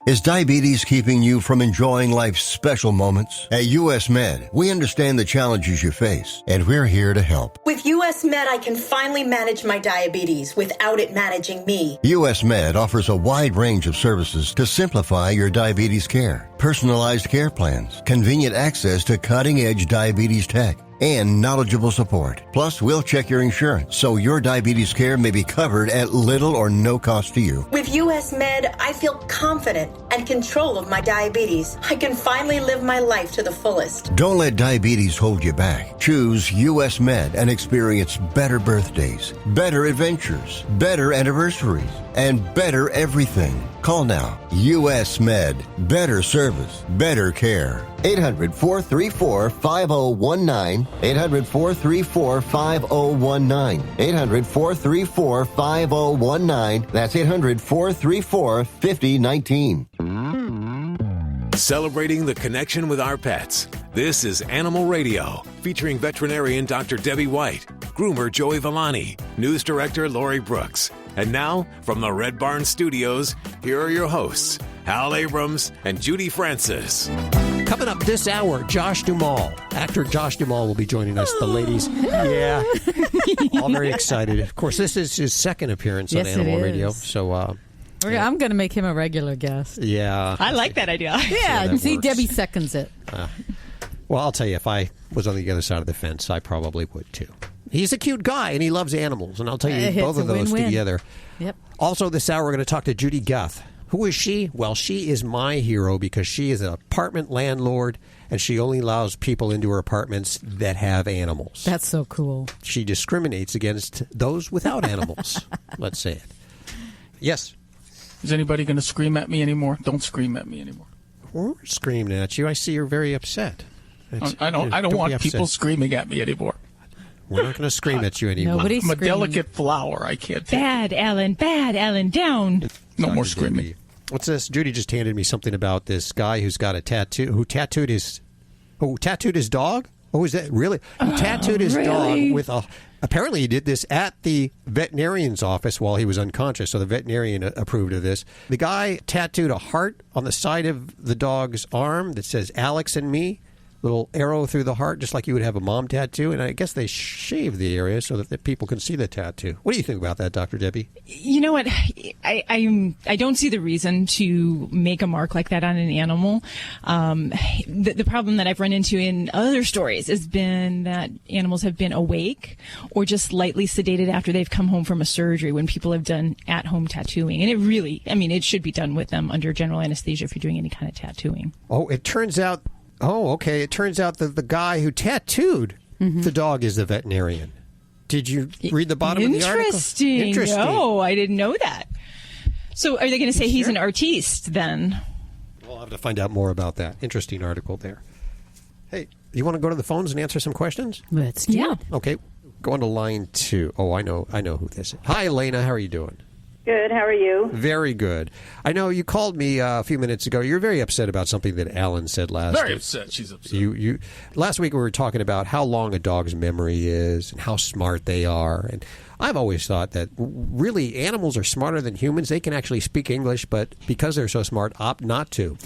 R: Is diabetes keeping you from enjoying life's special moments? At U.S. Med, we understand the challenges you face, and we're here to help.
T: With U.S. Med, I can finally manage my diabetes without it managing me.
R: U.S. Med offers a wide range of services to simplify your diabetes care. Personalized care plans, convenient access to cutting-edge diabetes tech, and knowledgeable support. Plus, we'll check your insurance so your diabetes care may be covered at little or no cost to you.
T: With U.S. Med, I feel confident and control of my diabetes. I can finally live my life to the fullest.
R: Don't let diabetes hold you back. Choose U.S. Med and experience better birthdays, better adventures, better anniversaries, and better everything. Call now. U.S. Med. Better service, better care. 800-434-5019. 800-434-5019. 800-434-5019. That's 800-434-5019.
A: Celebrating the connection with our pets. This is Animal Radio, featuring veterinarian Dr. Debbie White, groomer Joey Villani, news director Lori Brooks. And now, from the Red Barn Studios, here are your hosts, Hal Abrams and Judy Francis.
B: Coming up this hour, Josh Duhamel. Actor Josh Duhamel will be joining us. The ladies, all very excited. Of course, this is his second appearance on Animal Radio. So,
C: I'm going to make him a regular guest.
B: Yeah.
G: I like that idea.
C: Yeah, see, Debbie seconds it.
B: Well, I'll tell you, if I was on the other side of the fence, I probably would too. He's a cute guy, and he loves animals, and I'll tell you, both of those together.
C: Yep.
B: Also, this hour, we're going to talk to Judy Guth. Who is she? Well, she is my hero because she is an apartment landlord, and she only allows people into her apartments that have animals.
C: That's so cool.
B: She discriminates against those without animals. Let's say it. Yes.
Q: Is anybody going to scream at me anymore? Don't scream at me anymore.
B: We're screaming at you. I see you're very upset.
Q: I don't want people screaming at me anymore.
B: We're not going to scream at you anymore.
Q: I'm a delicate flower. I can't take
G: Bad, Alan, down.
Q: No more screaming.
B: What's this? Judy just handed me something about this guy who's got a tattoo, who tattooed his dog? Oh, is that really? Who tattooed his dog with a... Apparently he did this at the veterinarian's office while he was unconscious, so the veterinarian approved of this. The guy tattooed a heart on the side of the dog's arm that says Alex and me. Little arrow through the heart, just like you would have a mom tattoo. And I guess they shave the area so that the people can see the tattoo. What do you think about that, Dr. Debbie?
G: You know what? I don't see the reason to make a mark like that on an animal. The problem that I've run into in other stories has been that animals have been awake or just lightly sedated after they've come home from a surgery when people have done at-home tattooing. And it really, it should be done with them under general anesthesia if you're doing any kind of tattooing.
B: Oh, it turns out... Oh, okay. It turns out that the guy who tattooed the dog is the veterinarian. Did you read the bottom of the article?
G: Interesting. No, I didn't know that. So are they going to say he's an artiste then?
B: We'll have to find out more about that. Interesting article there. Hey, you want to go to the phones and answer some questions?
C: Yeah.
B: Okay. Go on to line 2. Oh, I know who this is. Hi, Elena. How are you doing?
U: Good. How are you?
B: Very good. I know you called me a few minutes ago. You're very upset about something that Alan said last week.
Q: Very upset. She's upset.
B: Last week we were talking about how long a dog's memory is and how smart they are. And I've always thought that really animals are smarter than humans. They can actually speak English, but because they're so smart, opt not to.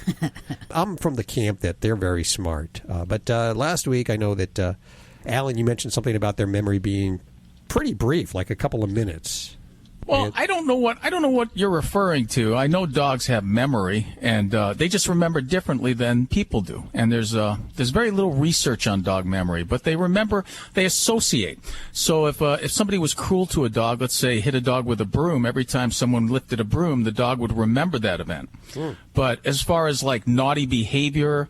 B: I'm from the camp that they're very smart. But last week I know that, Alan, you mentioned something about their memory being pretty brief, like a couple of minutes.
Q: Well, I don't know what you're referring to. I know dogs have memory, and they just remember differently than people do. And there's very little research on dog memory, but they remember, they associate. So if somebody was cruel to a dog, let's say hit a dog with a broom, every time someone lifted a broom, the dog would remember that event. But as far as like naughty behavior,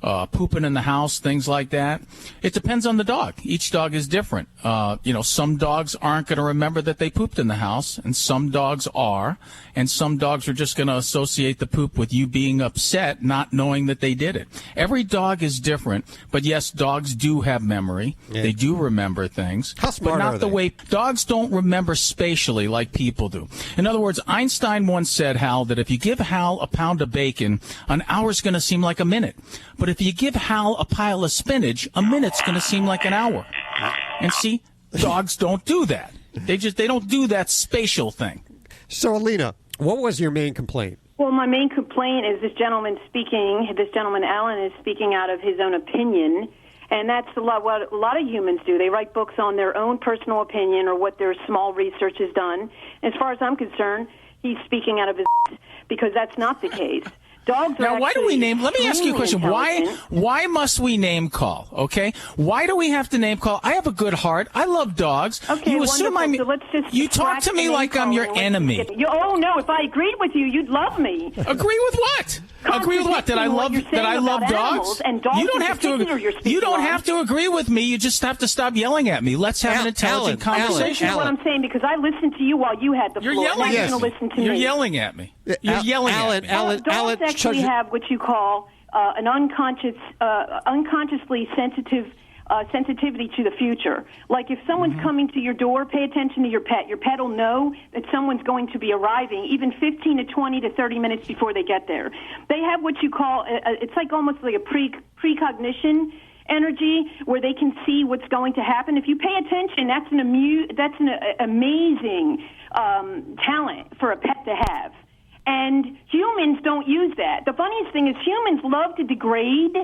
Q: pooping in the house, things like that. It depends on the dog. Each dog is different. Some dogs aren't going to remember that they pooped in the house, and some dogs are, and some dogs are just going to associate the poop with you being upset, not knowing that they did it. Every dog is different, but yes, dogs do have memory. Yeah. They do remember things.
B: How smart
Q: but not
B: are
Q: the
B: they?
Q: way dogs don't remember spatially like people do. In other words, Einstein once said, Hal, that if you give Hal a pound of bacon, an hour's going to seem like a minute. But if you give Hal a pile of spinach, a minute's going to seem like an hour. And see, dogs don't do that. They don't do that spatial thing.
B: So, Alina, what was your main complaint?
U: Well, my main complaint is this gentleman, Alan, is speaking out of his own opinion. And that's what a lot of humans do. They write books on their own personal opinion or what their small research has done. As far as I'm concerned, he's speaking out of his because that's not the case. Dogs
Q: now, why do we name? Let me ask you a question. Why must we name call? Okay, why do we have to name call? I have a good heart. I love dogs.
U: Okay,
Q: you assume I'm.
U: So let's just
Q: you talk to me like I'm your enemy.
U: Oh no! If I agreed with you, you'd love me.
Q: Agree with what? Agree with what? That I love dogs.
U: And dogs
Q: you don't have to. You don't have to agree with me. You just have to stop yelling at me. Let's have an intelligent conversation.
U: That's what I'm saying because I listened to you while you had the floor.
Q: You're yelling at me.
U: Listen to me.
Q: You're yelling at me. You're yelling at me.
U: Dogs actually have what you call an unconsciously sensitivity to the future. Like if someone's coming to your door, pay attention to your pet. Your pet will know that someone's going to be arriving even 15 to 20 to 30 minutes before they get there. They have what you call, it's like almost like a precognition energy where they can see what's going to happen. If you pay attention, that's an amazing talent for a pet to have. And humans don't use that. The funniest thing is humans love to degrade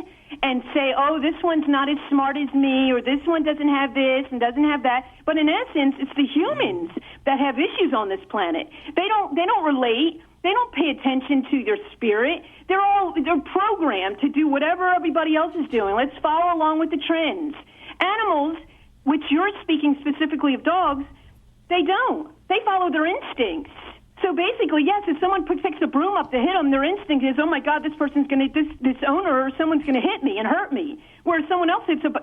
U: and say, oh, this one's not as smart as me, or this one doesn't have this and doesn't have that. But in essence, it's the humans that have issues on this planet. They don't relate. They don't pay attention to their spirit. They're programmed to do whatever everybody else is doing. Let's follow along with the trends. Animals, which you're speaking specifically of dogs, they don't. They follow their instincts. So basically, yes, if someone picks a broom up to hit them, their instinct is, oh my God, this person's going to, this owner or someone's going to hit me and hurt me. Whereas someone else picks up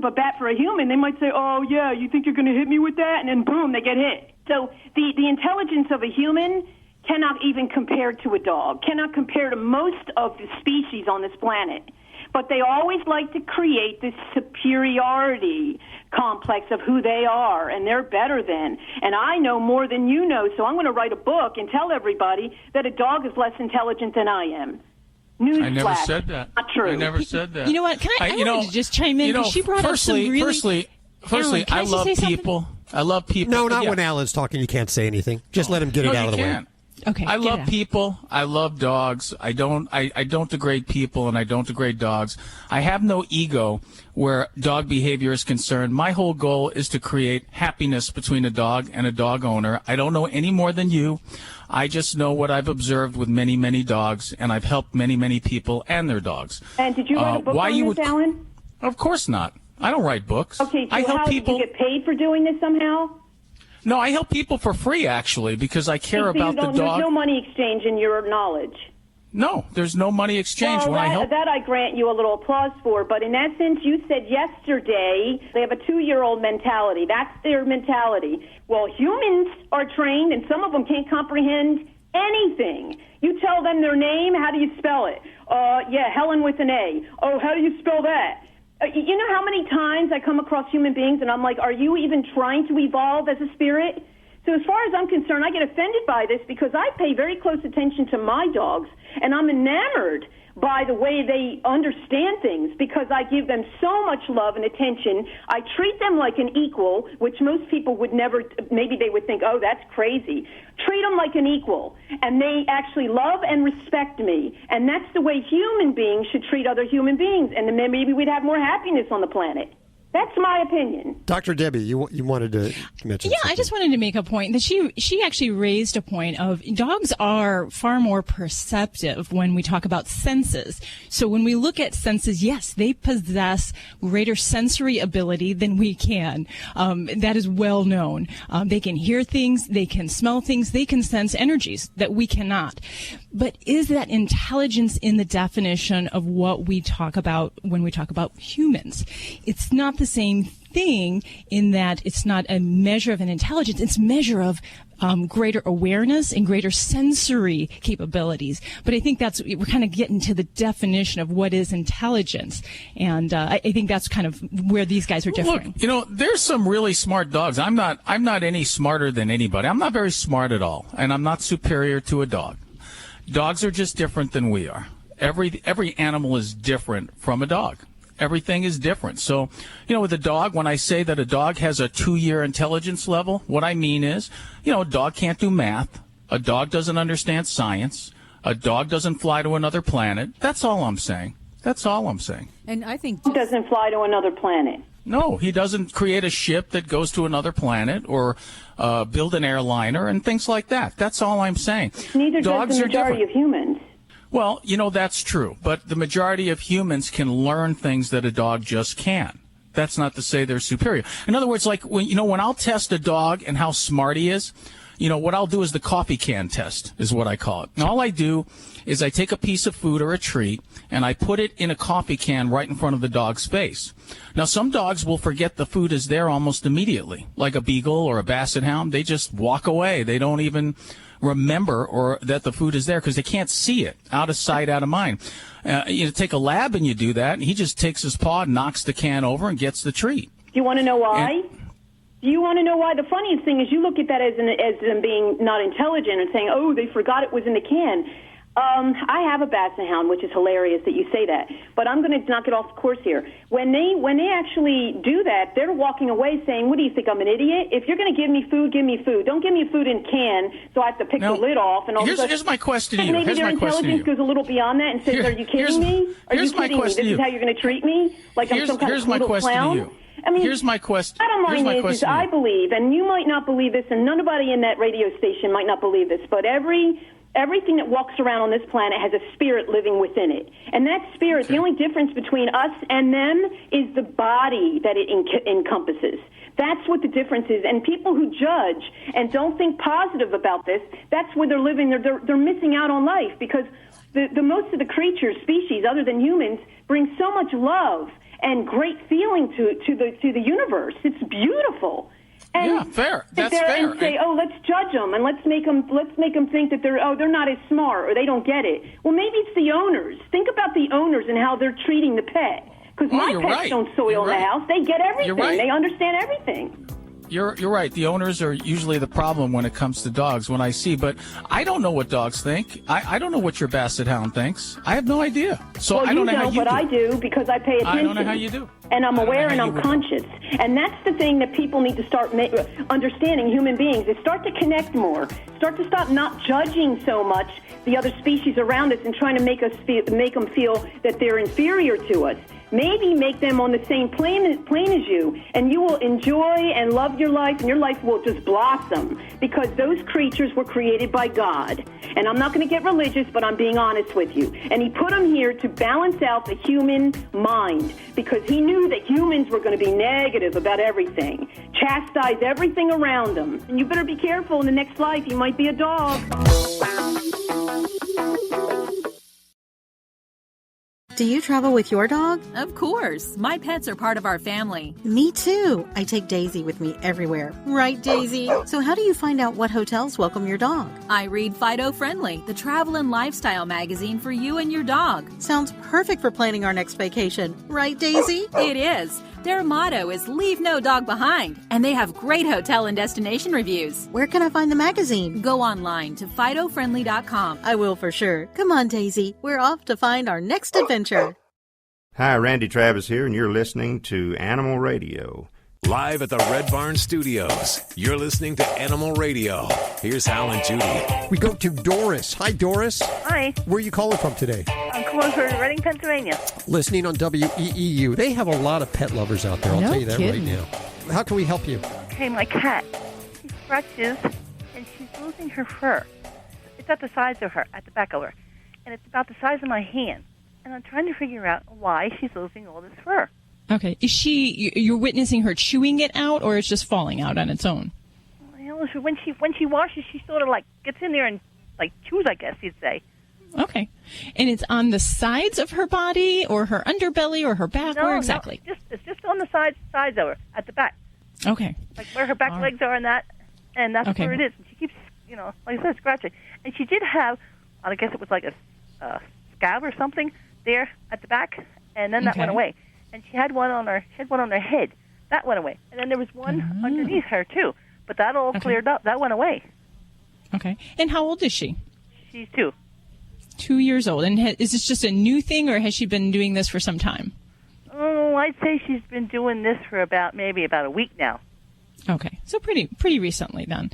U: a bat for a human, they might say, oh yeah, you think you're going to hit me with that? And then boom, they get hit. So the intelligence of a human cannot even compare to a dog, cannot compare to most of the species on this planet. But they always like to create this superiority complex of who they are, and they're better than. And I know more than you know, so I'm going to write a book and tell everybody that a dog is less intelligent than I am. Newsflash.
Q: I never said that.
U: Not true.
Q: I never said that.
G: You know what? Can I wanted to just chime in because she brought up some really...
Q: Firstly,
G: Alan,
Q: I love people. I love people.
B: No, not when Alan's talking. You can't say anything. Just let him get it out of the way.
G: Okay.
Q: I love people. I love dogs. I don't degrade people, and I don't degrade dogs. I have no ego where dog behavior is concerned. My whole goal is to create happiness between a dog and a dog owner. I don't know any more than you. I just know what I've observed with many, many dogs, and I've helped many, many people and their dogs.
U: And did you write a book on this, Alan?
Q: Of course not. I don't write books.
U: Okay, so
Q: I help people.
U: Did you get paid for doing this somehow?
Q: No, I help people for free, actually, because I care about the dog.
U: There's no money exchange in your knowledge.
Q: No, there's no money exchange when I help.
U: That I grant you a little applause for, but in essence, you said yesterday they have a 2-year-old mentality. That's their mentality. Well, humans are trained, and some of them can't comprehend anything. You tell them their name, how do you spell it? Yeah, Helen with an A. Oh, how do you spell that? You know how many times I come across human beings and I'm like, are you even trying to evolve as a spirit? So as far as I'm concerned, I get offended by this because I pay very close attention to my dogs, and I'm enamored by the way they understand things because I give them so much love and attention. I treat them like an equal, which most people would never, maybe they would think, oh, that's crazy. Treat them like an equal, and they actually love and respect me. And that's the way human beings should treat other human beings, and then maybe we'd have more happiness on the planet. That's my opinion.
B: Dr. Debbie, you wanted to mention something.
G: I just wanted to make a point that she actually raised a point of dogs are far more perceptive when we talk about senses. So when we look at senses, yes, they possess greater sensory ability than we can. That is well known. They can hear things, they can smell things, they can sense energies that we cannot. But is that intelligence in the definition of what we talk about when we talk about humans? It's not the same thing in that it's not a measure of an intelligence. It's a measure of greater awareness and greater sensory capabilities. But I think we're kind of getting to the definition of what is intelligence. And I think that's kind of where these guys are different.
Q: Look, there's some really smart dogs. I'm not any smarter than anybody. I'm not very smart at all. And I'm not superior to a dog. Dogs are just different than we are. Every animal is different from a dog. Everything is different. So, with a dog, when I say that a dog has a 2-year intelligence level, what I mean is, a dog can't do math. A dog doesn't understand science. A dog doesn't fly to another planet. That's all I'm saying.
C: And I think
U: he doesn't fly to another planet.
Q: No, he doesn't create a ship that goes to another planet or build an airliner and things like that. That's all I'm saying.
U: Neither does the majority of humans.
Q: Well, that's true. But the majority of humans can learn things that a dog just can't. That's not to say they're superior. In other words, like when I'll test a dog and how smart he is, what I'll do is the coffee can test is what I call it. And all I do is I take a piece of food or a treat and I put it in a coffee can right in front of the dog's face. Now, some dogs will forget the food is there almost immediately, like a beagle or a basset hound. They just walk away. They don't even remember or that the food is there because they can't see it. Out of sight, out of mind. Take a lab and you do that, and he just takes his paw, knocks the can over, and gets the treat.
U: Do you want to know why? Do you want to know why? The funniest thing is you look at that as them being not intelligent and saying, oh, they forgot it was in the can. I have a basset hound, which is hilarious that you say that. But I'm going to knock it off the course here. When they actually do that, they're walking away saying, what do you think, I'm an idiot? If you're going to give me food, give me food. Don't give me food in can, so I have to pick the lid off. And all
Q: here's my question to you.
U: Maybe their intelligence goes a little beyond that and says, are you kidding me? Are you kidding me? This is how you're going to treat me? Like I'm some kind of little clown? I mean,
Q: here's my question.
U: Bottom line is I believe, and you might not believe this, and nobody in that radio station might not believe this, but everything that walks around on this planet has a spirit living within it. And that spirit, the only difference between us and them is the body that it encompasses. That's what the difference is. And people who judge and don't think positive about this, that's where they're living. They're missing out on life because the most of the creatures, species, other than humans, bring so much love and great feeling to the universe. It's beautiful. And
Q: fair. That's fair.
U: And say, oh, let's judge them and let's make them think that they're not as smart or they don't get it. Well, maybe it's the owners. Think about the owners and how they're treating the pet. Because my pets don't soil the house. They get everything. They understand everything.
Q: You're right. The owners are usually the problem when it comes to dogs. But I don't know what dogs think. I don't know what your basset hound thinks. I have no idea. So
U: well,
Q: I don't know how you do.
U: But I do because I pay attention.
Q: I don't know how you do.
U: And I'm aware and I'm conscious. And that's the thing that people need to start understanding, human beings, is start to connect more. Start to stop not judging so much the other species around us and trying to make them feel that they're inferior to us. Maybe make them on the same plane as you, and you will enjoy and love your life, and your life will just blossom because those creatures were created by God. And I'm not going to get religious, but I'm being honest with you. And he put them here to balance out the human mind because he knew that humans were going to be negative about everything, chastise everything around them. And you better be careful in the next life. You might be a dog.
F: Do you travel with your dog?
V: Of course. My pets are part of our family.
F: Me too. I take Daisy with me everywhere. Right, Daisy? So how do you find out what hotels welcome your dog?
V: I read Fido Friendly, the travel and lifestyle magazine for you and your dog.
F: Sounds perfect for planning our next vacation. Right, Daisy?
V: It is. Their motto is leave no dog behind, and they have great hotel and destination reviews.
F: Where can I find the magazine?
V: Go online to FidoFriendly.com.
F: I will for sure. Come on, Daisy. We're off to find our next adventure.
W: Hi, Randy Travis here, and you're listening to Animal Radio.
A: Live at the Red Barn Studios, you're listening to Animal Radio. Here's Hal and Judy.
B: We go to Doris. Hi, Doris.
X: Hi.
B: Where are you calling from today?
X: I'm calling from Reading, Pennsylvania.
B: Listening on WEEU. They have a lot of pet lovers out there. I'll tell you that right now. How can we help you?
X: Okay, my cat, she scratches, and she's losing her fur. It's at the sides of her, at the back of her, and it's about the size of my hand. And I'm trying to figure out why she's losing all this fur.
G: Okay. Is you're witnessing her chewing it out, or it's just falling out on its own?
X: Well, when she washes, she sort of like gets in there and like chews, I guess you'd say.
G: Okay. And it's on the sides of her body, or her underbelly, or her back? Where exactly?
X: No, it's just on the sides of her, at the back.
G: Okay.
X: Like where her back legs are and that's where it is. And she keeps, like I said, scratching. And she did have, I guess it was like a scab or something there at the back, and then that went away. And she had one on her head. That went away. And then there was one underneath her too, but that all cleared up. That went away.
G: Okay. And how old is she?
X: She's 2.
G: 2 years old. And is this just a new thing, or has she been doing this for some time?
X: Oh, I'd say she's been doing this for maybe about a week now.
G: Okay, so pretty recently then.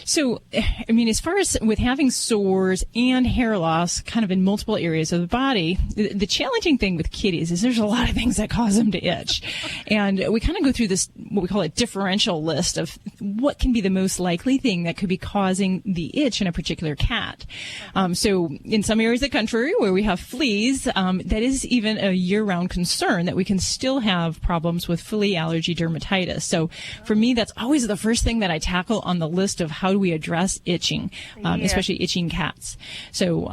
G: So, I mean, as far as with having sores and hair loss kind of in multiple areas of the body, the challenging thing with kitties is there's a lot of things that cause them to itch. And we kind of go through this, what we call a differential list of what can be the most likely thing that could be causing the itch in a particular cat. So in some areas of the country where we have fleas, that is even a year-round concern that we can still have problems with flea allergy dermatitis. So for me, that's always the first thing that I tackle on the list of how do we address itching, especially itching cats. So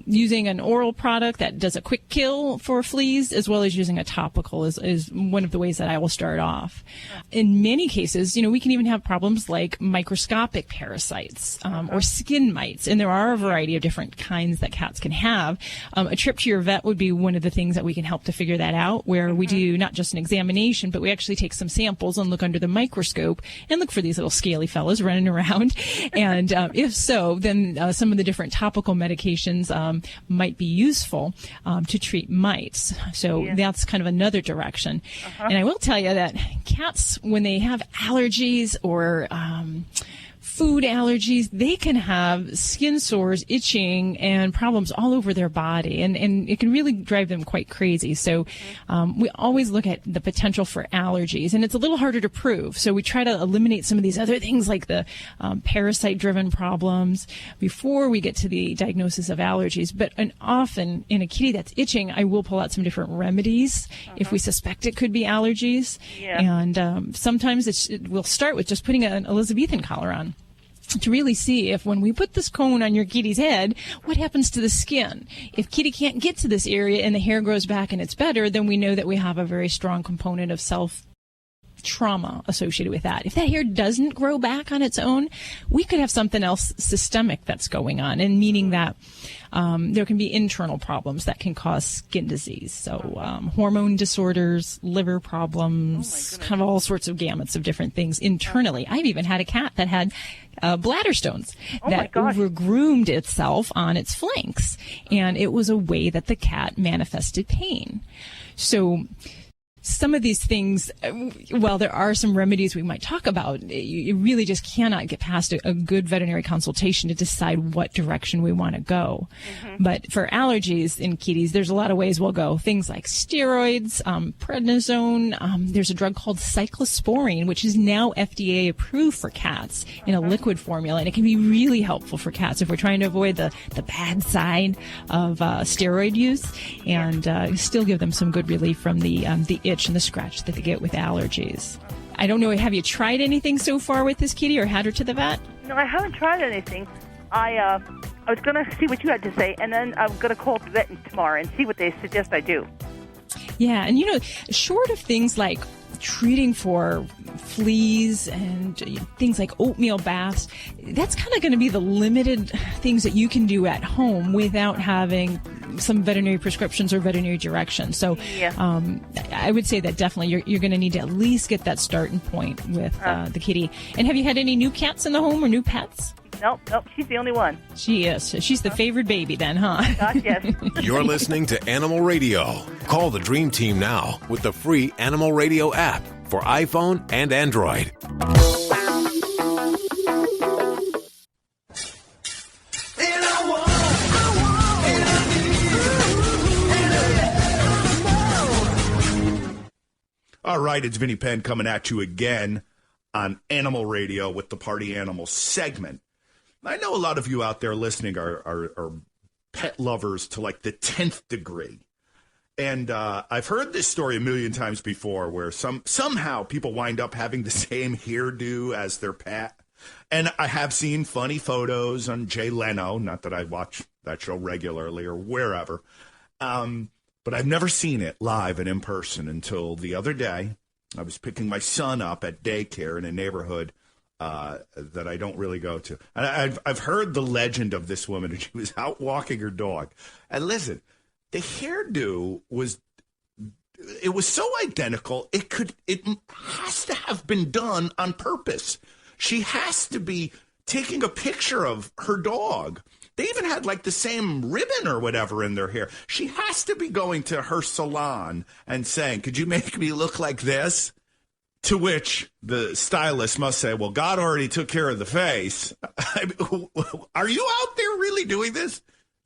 G: using an oral product that does a quick kill for fleas, as well as using a topical is one of the ways that I will start off. In many cases, we can even have problems like microscopic parasites or skin mites, and there are a variety of different kinds that cats can have. A trip to your vet would be one of the things that we can help to figure that out, where we do not just an examination, but we actually take some samples and look under the microscope and look for these little scaly fellas running around. And if so, then some of the different topical medications might be useful to treat mites. So that's kind of another direction. And I will tell you that cats, when they have allergies or food allergies, they can have skin sores, itching, and problems all over their body, and it can really drive them quite crazy. So we always look at the potential for allergies, and it's a little harder to prove. So we try to eliminate some of these other things like the parasite-driven problems before we get to the diagnosis of allergies. But often in a kitty that's itching, I will pull out some different remedies if we suspect it could be allergies. And sometimes we'll start with just putting an Elizabethan collar on, to really see if when we put this cone on your kitty's head, what happens to the skin. If kitty can't get to this area and the hair grows back and it's better, then we know that we have a very strong component of self-trauma associated with that. If that hair doesn't grow back on its own, we could have something else systemic that's going on, and meaning that there can be internal problems that can cause skin disease. So hormone disorders, liver problems, kind of all sorts of gamuts of different things internally. I've even had a cat that had bladder stones that overgroomed itself on its flanks, and it was a way that the cat manifested pain. So some of these things, while there are some remedies we might talk about, you really just cannot get past a good veterinary consultation to decide what direction we want to go. But for allergies in kitties, there's a lot of ways we'll go. Things like steroids, prednisone. There's a drug called cyclosporine, which is now FDA approved for cats in a liquid formula, and it can be really helpful for cats if we're trying to avoid the bad side of steroid use, and still give them some good relief from the itch and the scratch that they get with allergies. I don't know, have you tried anything so far with this kitty or had her to the vet?
X: No, I haven't tried anything. I I was going to see what you had to say, and then I'm going to call the vet tomorrow and see what they suggest I do.
G: Yeah, and short of things like treating for fleas and things like oatmeal baths, that's kind of going to be the limited things that you can do at home without having some veterinary prescriptions or veterinary directions. So I would say that definitely you're going to need to at least get that starting point with the kitty. And have you had any new cats in the home or new pets?
X: Nope, she's the only one.
G: She is. She's the favorite baby then, huh?
X: Gosh, yes.
A: You're listening to Animal Radio. Call the Dream Team now with the free Animal Radio app for iPhone and Android.
E: All right, it's Vinny Penn coming at you again on Animal Radio with the Party Animal segment. I know a lot of you out there listening are pet lovers to like the 10th degree. And I've heard this story a million times before where somehow people wind up having the same hairdo as their pet. And I have seen funny photos on Jay Leno, not that I watch that show regularly or wherever, but I've never seen it live and in person until the other day. I was picking my son up at daycare in a neighborhood that I don't really go to. And I've heard the legend of this woman, and she was out walking her dog. And listen, the hairdo was so identical, it has to have been done on purpose. She has to be taking a picture of her dog. They even had like the same ribbon or whatever in their hair. She has to be going to her salon and saying, "Could you make me look like this?" To which the stylist must say, "Well, God already took care of the face." I mean, are you out there really doing this?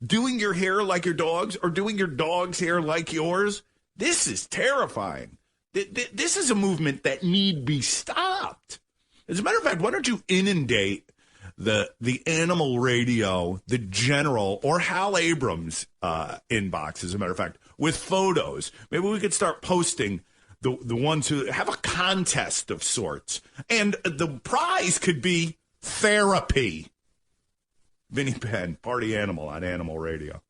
E: Doing your hair like your dog's, or doing your dog's hair like yours? This is terrifying. This is a movement that need be stopped. As a matter of fact, why don't you inundate the Animal Radio, the General, or Hal Abrams inbox, as a matter of fact, with photos. Maybe we could start posting the ones who have a contest of sorts. And the prize could be therapy. Vinny Penn, Party Animal on Animal Radio.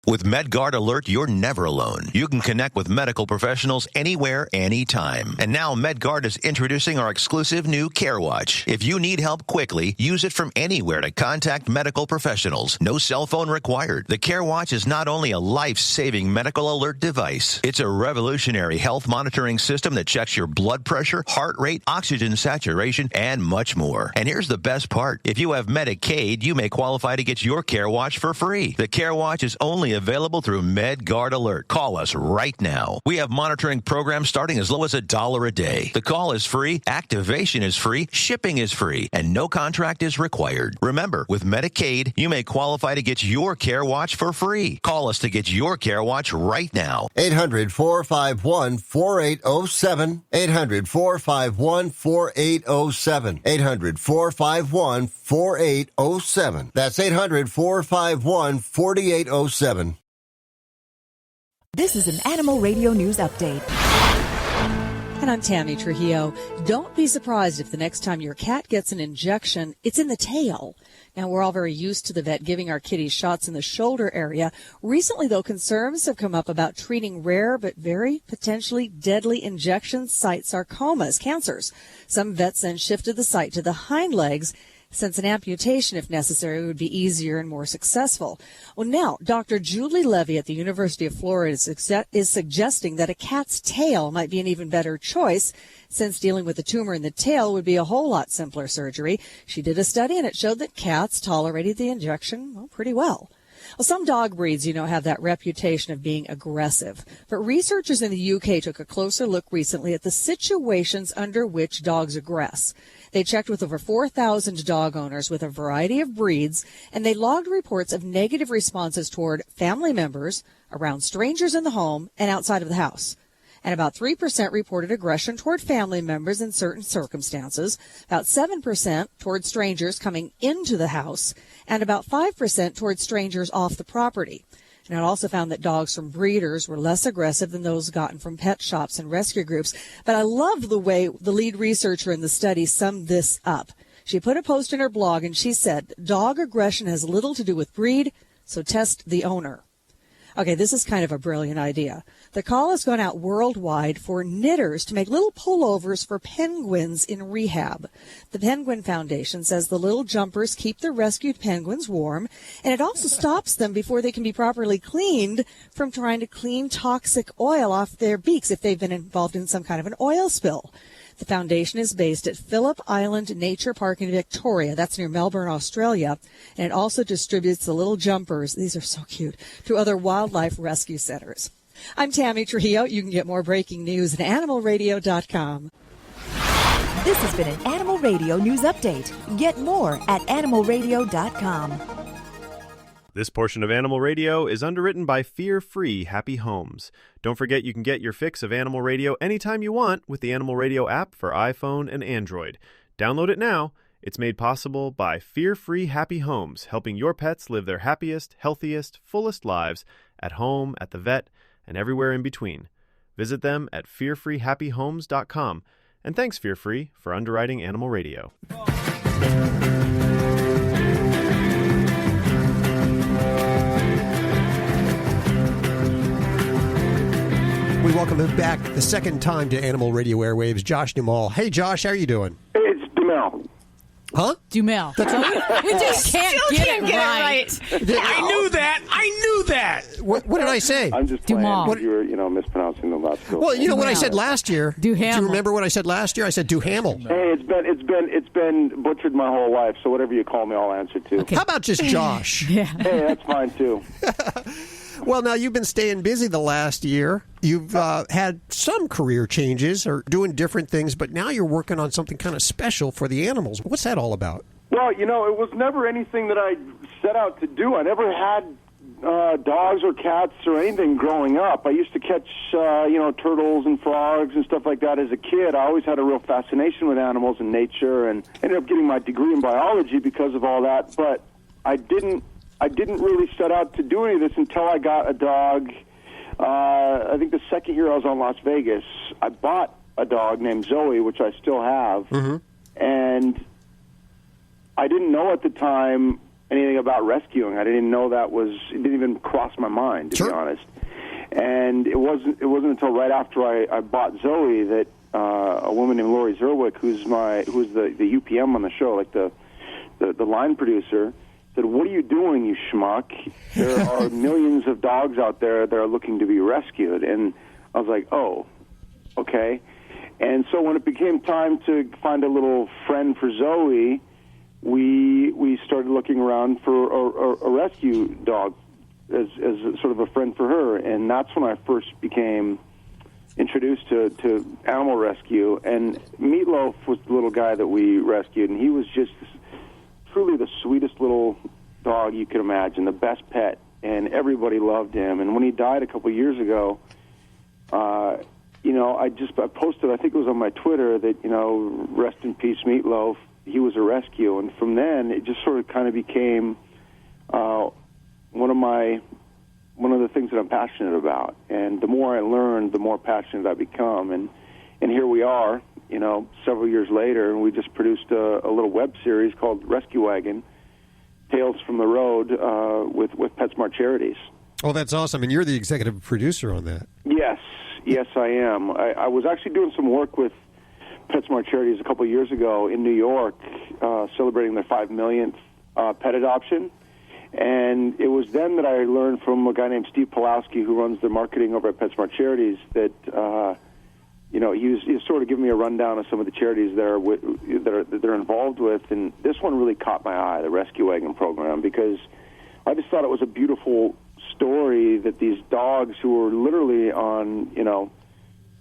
I: With MedGuard Alert, you're never alone. You can connect with medical professionals anywhere, anytime. And now MedGuard is introducing our exclusive new Care Watch. If you need help quickly, use it from anywhere to contact medical professionals. No cell phone required. The Care Watch is not only a life-saving medical alert device, it's a revolutionary health monitoring system that checks your blood pressure, heart rate, oxygen saturation, and much more. And here's the best part. If you have Medicaid, you may qualify to get your Care Watch for free. The Care Watch is only available through MedGuard Alert. Call us right now. We have monitoring programs starting as low as $1 a day. The call is free, activation is free, shipping is free, and no contract is required. Remember, with Medicaid, you may qualify to get your Care Watch for free. Call us to get your Care Watch right now.
R: 800-451-4807. 800-451-4807. 800-451-4807. That's 800-451-4807.
O: This is an Animal Radio News Update.
D: And I'm Tammy Trujillo. Don't be surprised if the next time your cat gets an injection, it's in the tail. Now, we're all very used to the vet giving our kitties shots in the shoulder area. Recently, though, concerns have come up about treating rare but very potentially deadly injection site sarcomas, cancers. Some vets then shifted the site to the hind legs, since an amputation, if necessary, would be easier and more successful. Well, now, Dr. Julie Levy at the University of Florida is suggesting that a cat's tail might be an even better choice, since dealing with the tumor in the tail would be a whole lot simpler surgery. She did a study, and it showed that cats tolerated the injection pretty well. Well, some dog breeds, have that reputation of being aggressive. But researchers in the UK took a closer look recently at the situations under which dogs aggress. They checked with over 4,000 dog owners with a variety of breeds, and they logged reports of negative responses toward family members, around strangers in the home, and outside of the house. And about 3% reported aggression toward family members in certain circumstances, about 7% toward strangers coming into the house, and about 5% toward strangers off the property. And it also found that dogs from breeders were less aggressive than those gotten from pet shops and rescue groups. But I love the way the lead researcher in the study summed this up. She put a post in her blog, and she said, dog aggression has little to do with breed, so test the owner. Okay, this is kind of a brilliant idea. The call has gone out worldwide for knitters to make little pullovers for penguins in rehab. The Penguin Foundation says the little jumpers keep the rescued penguins warm, and it also stops them before they can be properly cleaned from trying to clean toxic oil off their beaks if they've been involved in some kind of an oil spill. The foundation is based at Phillip Island Nature Park in Victoria. That's near Melbourne, Australia. And it also distributes the little jumpers, these are so cute, to other wildlife rescue centers. I'm Tammy Trujillo. You can get more breaking news at animalradio.com.
O: This has been an Animal Radio News Update. Get more at animalradio.com.
K: This portion of Animal Radio is underwritten by Fear-Free Happy Homes. Don't forget you can get your fix of Animal Radio anytime you want with the Animal Radio app for iPhone and Android. Download it now. It's made possible by Fear-Free Happy Homes, helping your pets live their happiest, healthiest, fullest lives at home, at the vet, and everywhere in between. Visit them at fearfreehappyhomes.com. And thanks, Fear-Free, for underwriting Animal Radio.
B: We welcome him back the second time to Animal Radio Airwaves, Josh Duhamel. Hey, Josh, how are you doing?
L: Hey, it's Duhamel.
B: Huh?
C: Duhamel. We just can't get it right.
Q: I knew that.
B: What did I say?
L: I'm just playing. You were, mispronouncing the last couple.
B: Well, you know what I said last year.
C: Duhamel.
B: Do you remember what I said last year? I said Duhamel.
L: Hey, it's been butchered my whole life. So whatever you call me, I'll answer to.
B: Okay. How about just Josh?
C: Yeah.
L: Hey, that's fine too.
B: Well, now you've been staying busy the last year. You've had some career changes or doing different things, but now you're working on something kind of special for the animals. What's that all about?
L: Well, it was never anything that I set out to do. I never had dogs or cats or anything growing up. I used to catch, turtles and frogs and stuff like that as a kid. I always had a real fascination with animals and nature, and ended up getting my degree in biology because of all that. But I didn't really set out to do any of this until I got a dog. I think the second year I was on Las Vegas, I bought a dog named Zoe, which I still have, and I didn't know at the time anything about rescuing. I didn't know it didn't even cross my mind, to be honest. And it wasn't until right after I bought Zoe that a woman named Lori Zerwick, who's the UPM on the show, like the line producer, said, "What are you doing, you schmuck? There are millions of dogs out there that are looking to be rescued." And I was like, "Oh, okay." And so when it became time to find a little friend for Zoe, we started looking around for a rescue dog as sort of a friend for her. And that's when I first became introduced to animal rescue. And Meatloaf was the little guy that we rescued, and he was just truly the sweetest little dog you could imagine, the best pet, and everybody loved him. And when he died a couple years ago, I posted, I think it was on my Twitter, that, rest in peace, Meatloaf. He was a rescue. And from then, it just sort of kind of became one of the things that I'm passionate about. And the more I learn, the more passionate I become. And here we are, several years later, and we just produced a little web series called Rescue Wagon, Tales from the Road, with PetSmart Charities.
B: Oh, that's awesome. And you're the executive producer on that.
L: Yes, I am. I was actually doing some work with PetSmart Charities a couple of years ago in New York, celebrating their 5 millionth pet adoption. And it was then that I learned from a guy named Steve Pulowski, who runs the marketing over at PetSmart Charities, that he was sort of giving me a rundown of some of the charities that they're involved with, and this one really caught my eye, the Rescue Wagon program, because I just thought it was a beautiful story that these dogs who were literally on,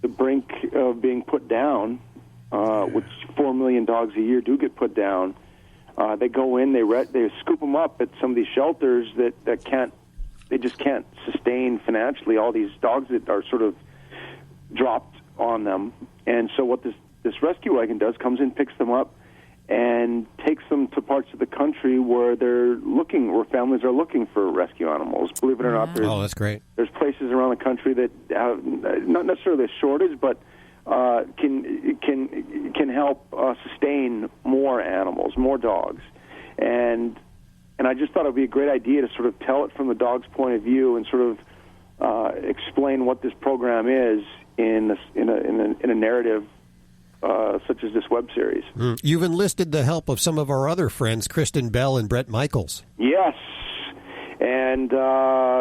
L: the brink of being put down, which 4 million dogs a year do get put down. They go in, they scoop them up at some of these shelters they just can't sustain financially all these dogs that are sort of dropped on them. And so what this rescue wagon does, comes in, picks them up, and takes them to parts of the country where where families are looking for rescue animals. Believe it or not,
B: that's great.
L: There's places around the country that have not necessarily a shortage, but can help sustain more animals, more dogs, and I just thought it would be a great idea to sort of tell it from the dog's point of view and sort of explain what this program is in a narrative such as this web series.
B: You've enlisted the help of some of our other friends, Kristen Bell and Brett Michaels.
L: Yes, and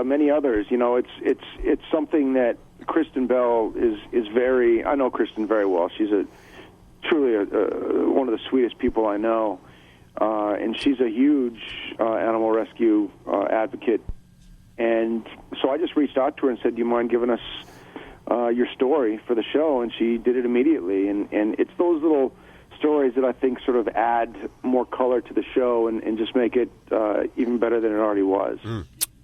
L: many others. You know, it's something that Kristen Bell is very. I know Kristen very well. She's truly one of the sweetest people I know, and she's a huge animal rescue advocate. And so I just reached out to her and said, "Do you mind giving us your story for the show?" And she did it immediately. And it's those little stories that I think sort of add more color to the show and just make it even better than it already was.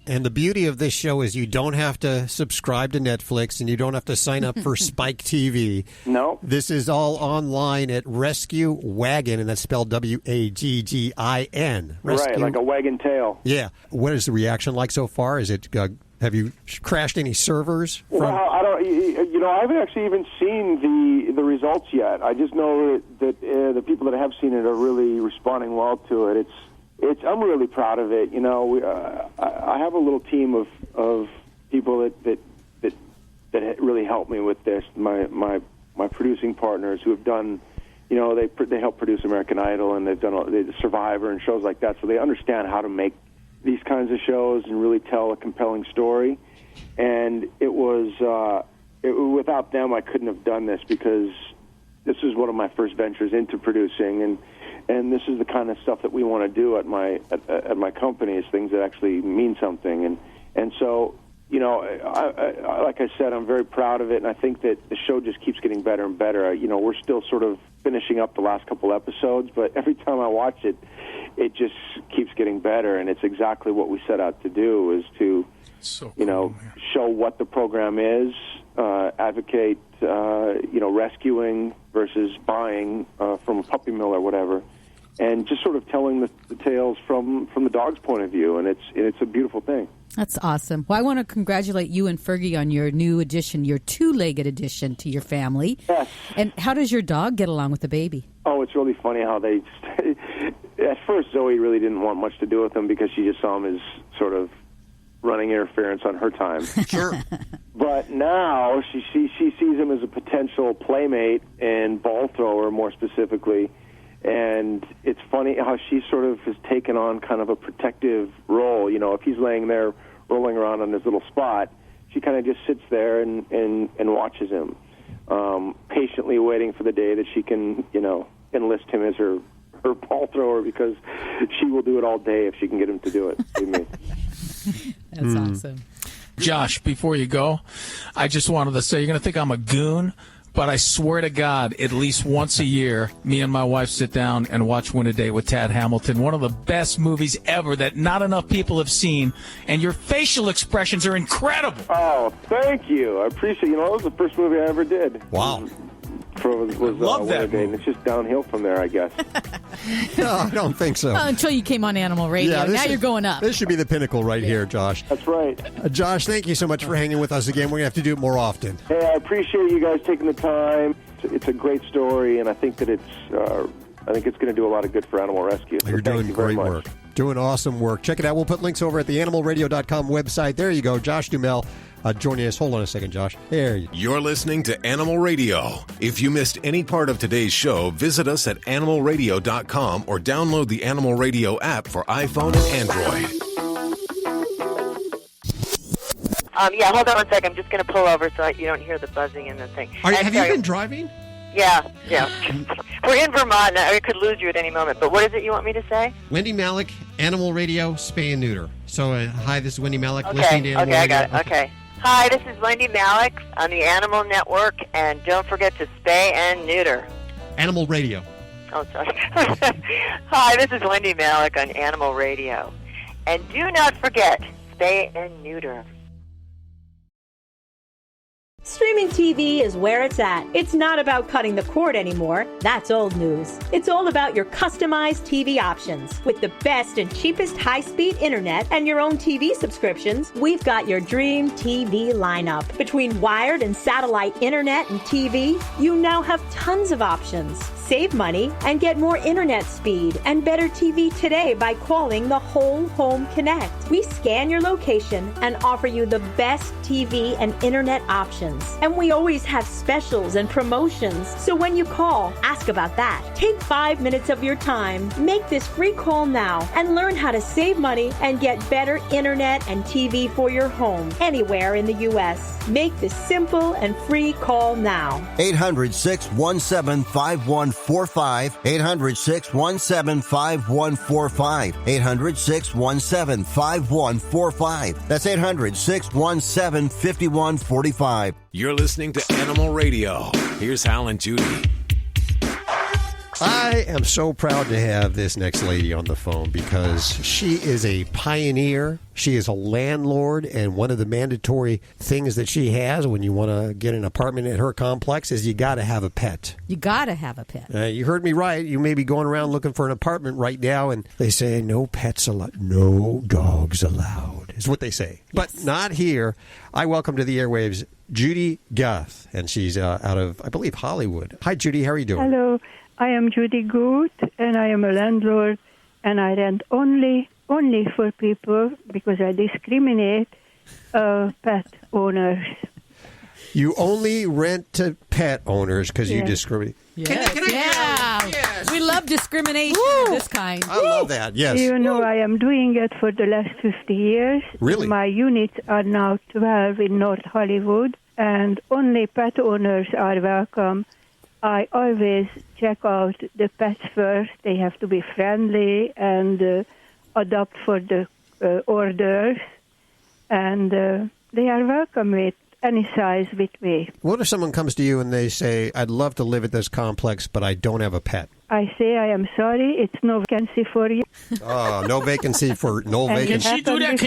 B: And the beauty of this show is you don't have to subscribe to Netflix and you don't have to sign up for Spike TV.
L: No.
B: This is all online at Rescue Wagon, and that's spelled WAGGIN.
L: Right, like a wagon tail.
B: Yeah. What is the reaction like so far? Is it have you crashed any servers?
L: Well, I don't. You know, I haven't actually even seen the results yet. I just know that the people that have seen it are really responding well to it. I'm really proud of it. You know, I have a little team of people that really help me with this. My producing partners who have done, you know, they help produce American Idol and they've done Survivor and shows like that, so they understand how to make these kinds of shows and really tell a compelling story. And it was without them I couldn't have done this, because this is one of my first ventures into producing, and this is the kind of stuff that we want to do at my company, is things that actually mean something. And so, you know, I like I said, I'm very proud of it, and I think that the show just keeps getting better and better. You know, we're still sort of finishing up the last couple episodes, but every time I watch it, it just keeps getting better, and it's exactly what we set out to do, is to, you know, show what the program is, advocate, you know, rescuing versus buying from a puppy mill or whatever, and just sort of telling the tales from the dog's point of view, and it's a beautiful thing.
C: That's awesome. Well, I want to congratulate you and Fergie on your new addition, your two-legged addition to your family.
L: Yes.
C: And how does your dog get along with the baby?
L: Oh, it's really funny how they... At first, Zoe really didn't want much to do with him because she just saw him as sort of running interference on her time.
B: Sure.
L: But now she sees him as a potential playmate and ball thrower, more specifically. And it's funny how she sort of has taken on kind of a protective role. You know, if he's laying there rolling around on his little spot, she kind of just sits there and watches him, patiently waiting for the day that she can, you know, enlist him as her ball thrower, because she will do it all day if she can get him to do it.
C: That's awesome.
Q: Josh, before you go, I just wanted to say, you're going to think I'm a goon, but I swear to God, at least once a year, me and my wife sit down and watch Win a Day with Tad Hamilton, one of the best movies ever that not enough people have seen, and your facial expressions are incredible.
L: Oh, thank you. I appreciate it. You know, that was the first movie I ever did.
B: Wow.
L: Love that movie. And it's just downhill from there, I guess.
B: No, I don't think so.
C: Until you came on Animal Radio.
B: Yeah,
C: now you're going up.
B: This should be the pinnacle right here, Josh.
L: That's right.
B: Josh, thank you so much for hanging with us again. We're going to have to do it more often.
L: Hey, I appreciate you guys taking the time. It's a great story, and I think that it's going to do a lot of good for animal rescue. So
B: You're doing great work. Doing awesome work. Check it out. We'll put links over at the animalradio.com website. There you go. Josh Duhamel joining us. Hold on a second, Josh. There you go.
A: You're listening to Animal Radio. If you missed any part of today's show, visit us at animalradio.com or download the Animal Radio app for iPhone and Android.
H: Yeah, hold on one second. I'm just going to pull over so you don't hear the buzzing in the thing.
B: Have you been driving?
H: Yeah. We're in Vermont. I could lose you at any moment. But what is it you want me to say?
B: Wendy Malick, Animal Radio, Spay and Neuter. So, hi, this is Wendy Malick.
H: Okay,
B: Listening to Animal
H: I
B: Radio.
H: got it. Okay. Hi, this is Wendy Malick on the Animal Network, and don't forget to spay and neuter.
B: Animal Radio.
H: Oh, sorry. Hi, this is Wendy Malick on Animal Radio. And do not forget, spay and neuter.
T: Streaming TV is where it's at. It's not about cutting the cord anymore. That's old news. It's all about your customized TV options. With the best and cheapest high-speed internet and your own TV subscriptions, we've got your dream TV lineup. Between wired and satellite internet and TV, you now have tons of options. Save money and get more internet speed and better TV today by calling the Whole Home Connect. We scan your location and offer you the best TV and internet options. And we always have specials and promotions. So when you call, ask about that. Take 5 minutes of your time. Make this free call now and learn how to save money and get better internet and TV for your home anywhere in the U.S. Make this simple and free call now.
R: 800-617-5145. 800-617-5145. 800-617-5145. That's 800-617-5145.
A: You're listening to Animal Radio. Here's Hal and Judy.
B: I am so proud to have this next lady on the phone because she is a pioneer. She is a landlord, and one of the mandatory things that she has when you want to get an apartment at her complex is you got to have a pet.
C: You got to have a pet.
B: You heard me right. You may be going around looking for an apartment right now, and they say no pets allowed, no dogs allowed, is what they say. Yes. But not here. I welcome to the airwaves Judy Guth, and she's out of, I believe, Hollywood. Hi, Judy. How are you doing?
J: Hello. I am Judy Guth, and I am a landlord, and I rent only for people because I discriminate pet owners.
B: You only rent to pet owners because you discriminate.
C: Yes. Yes. We love discrimination of this kind.
B: I love that, yes.
J: You know, I am doing it for the last 50 years.
B: Really?
J: My units are now 12 in North Hollywood, and only pet owners are welcome. I always check out the pets first. They have to be friendly and adopt for the orders. And they are welcome with any size with me.
B: What if someone comes to you and they say, I'd love to live at this complex, but I don't have a pet?
J: I say, I am sorry, it's no vacancy for you.
B: Oh, no vacancy for no vacancy.
Q: Can she do that?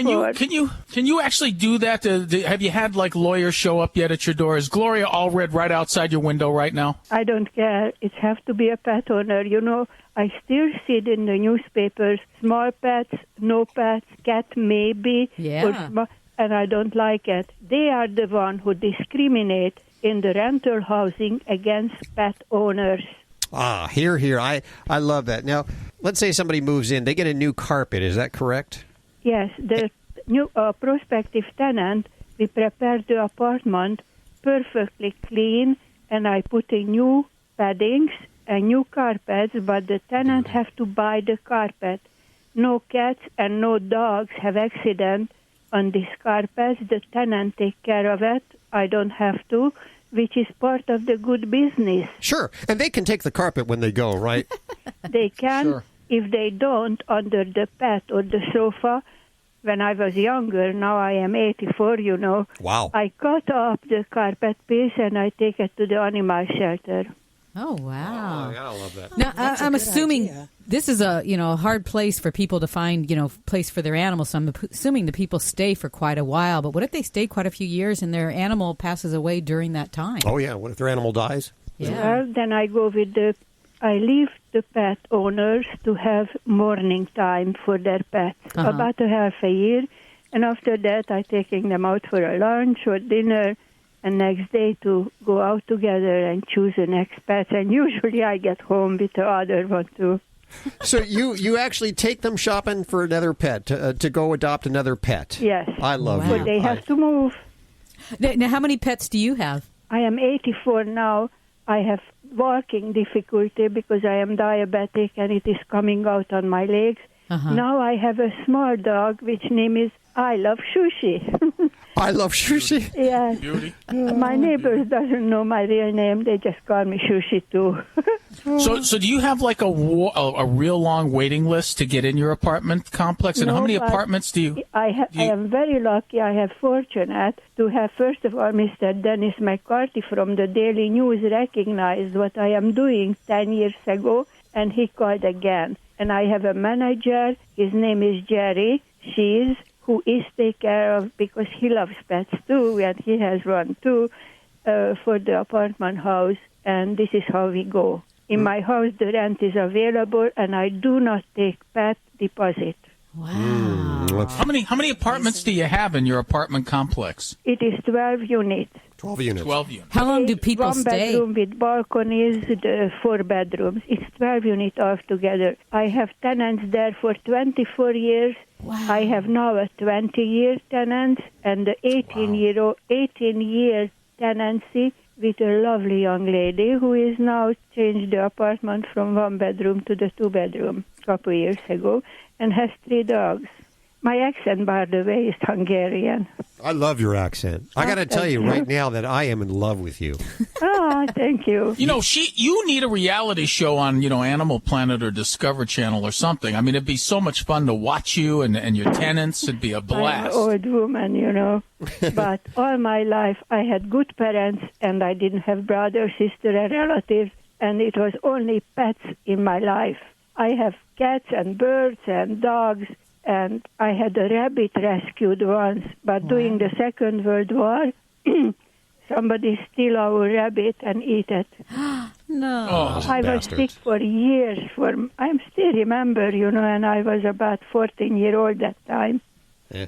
Q: Can you actually do that? Have you had like lawyers show up yet at your door? Is Gloria Allred right outside your window right now?
J: I don't care. It has to be a pet owner. You know, I still see it in the newspapers. Small pets, no pets, cat maybe.
C: Yeah.
J: And I don't like it. They are the one who discriminate in the rental housing against pet owners.
B: Ah, here. I love that. Now, let's say somebody moves in. They get a new carpet. Is that correct?
J: Yes. The new prospective tenant, we prepare the apartment perfectly clean, and I put in new paddings and new carpets, but the tenant have to buy the carpet. No cats and no dogs have accident on this carpet. The tenant take care of it. I don't have to, which is part of the good business.
B: Sure. And they can take the carpet when they go, right?
J: They can. Sure. If they don't, under the pet or the sofa. When I was younger, now I am 84, you know.
B: Wow.
J: I cut up the carpet piece and I take it to the animal shelter.
C: Oh, wow.
B: Oh, yeah, I love that.
C: Now, I'm assuming this is a hard place for people to find, place for their animals. So I'm assuming the people stay for quite a while. But what if they stay quite a few years and their animal passes away during that time?
B: Oh, yeah. What if their animal dies?
C: Yeah.
J: Well, then I leave the pet owners to have morning time for their pets, about a half a year. And after that, I taking them out for a lunch or dinner, and next day to go out together and choose the next pet. And usually I get home with the other one, too.
B: So you actually take them shopping for another pet, to go adopt another pet?
J: Yes.
B: I love
J: you. But they have to move.
C: Now, how many pets do you have?
J: I am 84 now. I have walking difficulty because I am diabetic and it is coming out on my legs. Now I have a small dog which name is I Love Sushi.
B: I Love Sushi?
J: Yes. My neighbors doesn't know my real name. They just call me Sushi too.
Q: So do you have like a real long waiting list to get in your apartment complex? And how many apartments do you?
J: I am very lucky. I have fortunate to have, first of all, Mr. Dennis McCarthy from the Daily News recognized what I am doing 10 years ago, and he called again. And I have a manager. His name is Jerry. Who is take care of, because he loves pets too, and he has one too. for the apartment house, and this is how we go. In my house, the rent is available, and I do not take pet deposit.
C: Wow.
Q: How many apartments do you have in your apartment complex?
J: It is 12 units.
B: 12 units.
Q: 12 units.
C: How long do people
J: One
C: stay?
J: bedroom with balconies, the 4 bedrooms. It's 12 units altogether. I have tenants there for 24 years.
C: Wow.
J: I have now a 20-year tenant and the 18-year tenancy with a lovely young lady who is now changed the apartment from 1 bedroom to the 2 bedroom a couple years ago and has 3 dogs. My accent, by the way, is Hungarian.
B: I love your accent. I got to tell you right now that I am in love with you.
J: Oh, thank you.
Q: You need a reality show on, Animal Planet or Discovery Channel or something. I mean, it'd be so much fun to watch you and your tenants. It'd be a blast.
J: I'm an old woman, But all my life I had good parents and I didn't have brother, sister, and relatives, and it was only pets in my life. I have cats and birds and dogs. And I had a rabbit rescued once, but during the Second World War, somebody steal our rabbit and eat it.
C: No.
J: I was sick for years. I still remember, and I was about 14-year-old that time.
B: Yeah.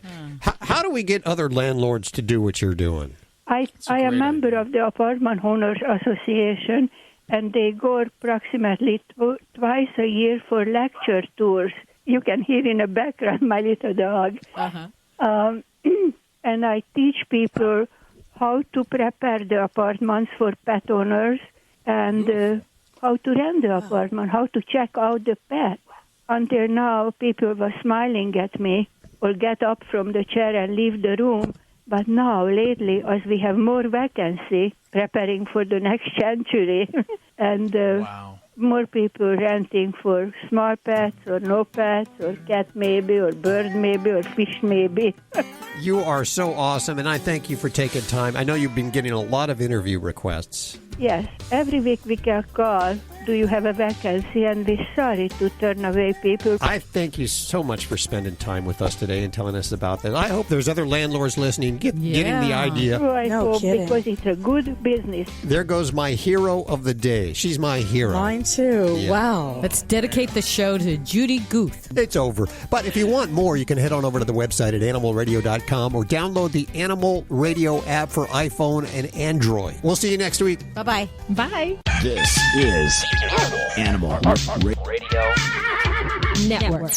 B: How do we get other landlords to do what you're doing?
J: I am a member of the Apartment Owners Association, and they go approximately twice a year for lecture tours. You can hear in the background my little dog.
C: Uh-huh.
J: And I teach people how to prepare the apartments for pet owners and how to rent the apartment, how to check out the pet. Until now, people were smiling at me or get up from the chair and leave the room. But now, lately, as we have more vacancy, preparing for the next century, and more people renting for small pets or no pets or cat maybe or bird maybe or fish maybe.
B: You are so awesome, and I thank you for taking time. I know you've been getting a lot of interview requests.
J: Yes, every week we can call, do you have a vacancy? And we're sorry to turn away people.
B: I thank you so much for spending time with us today and telling us about that. I hope there's other landlords listening, getting the idea.
J: Oh, I hope, because it's a good business.
B: There goes my hero of the day. She's my hero.
C: Mine too.
B: Yeah.
C: Wow. Let's dedicate the show to Judy Guth.
B: It's over. But if you want more, you can head on over to the website at animalradio.com or download the Animal Radio app for iPhone and Android. We'll see you next week.
C: Bye-bye.
G: Bye.
M: This is Animal Radio
C: Network.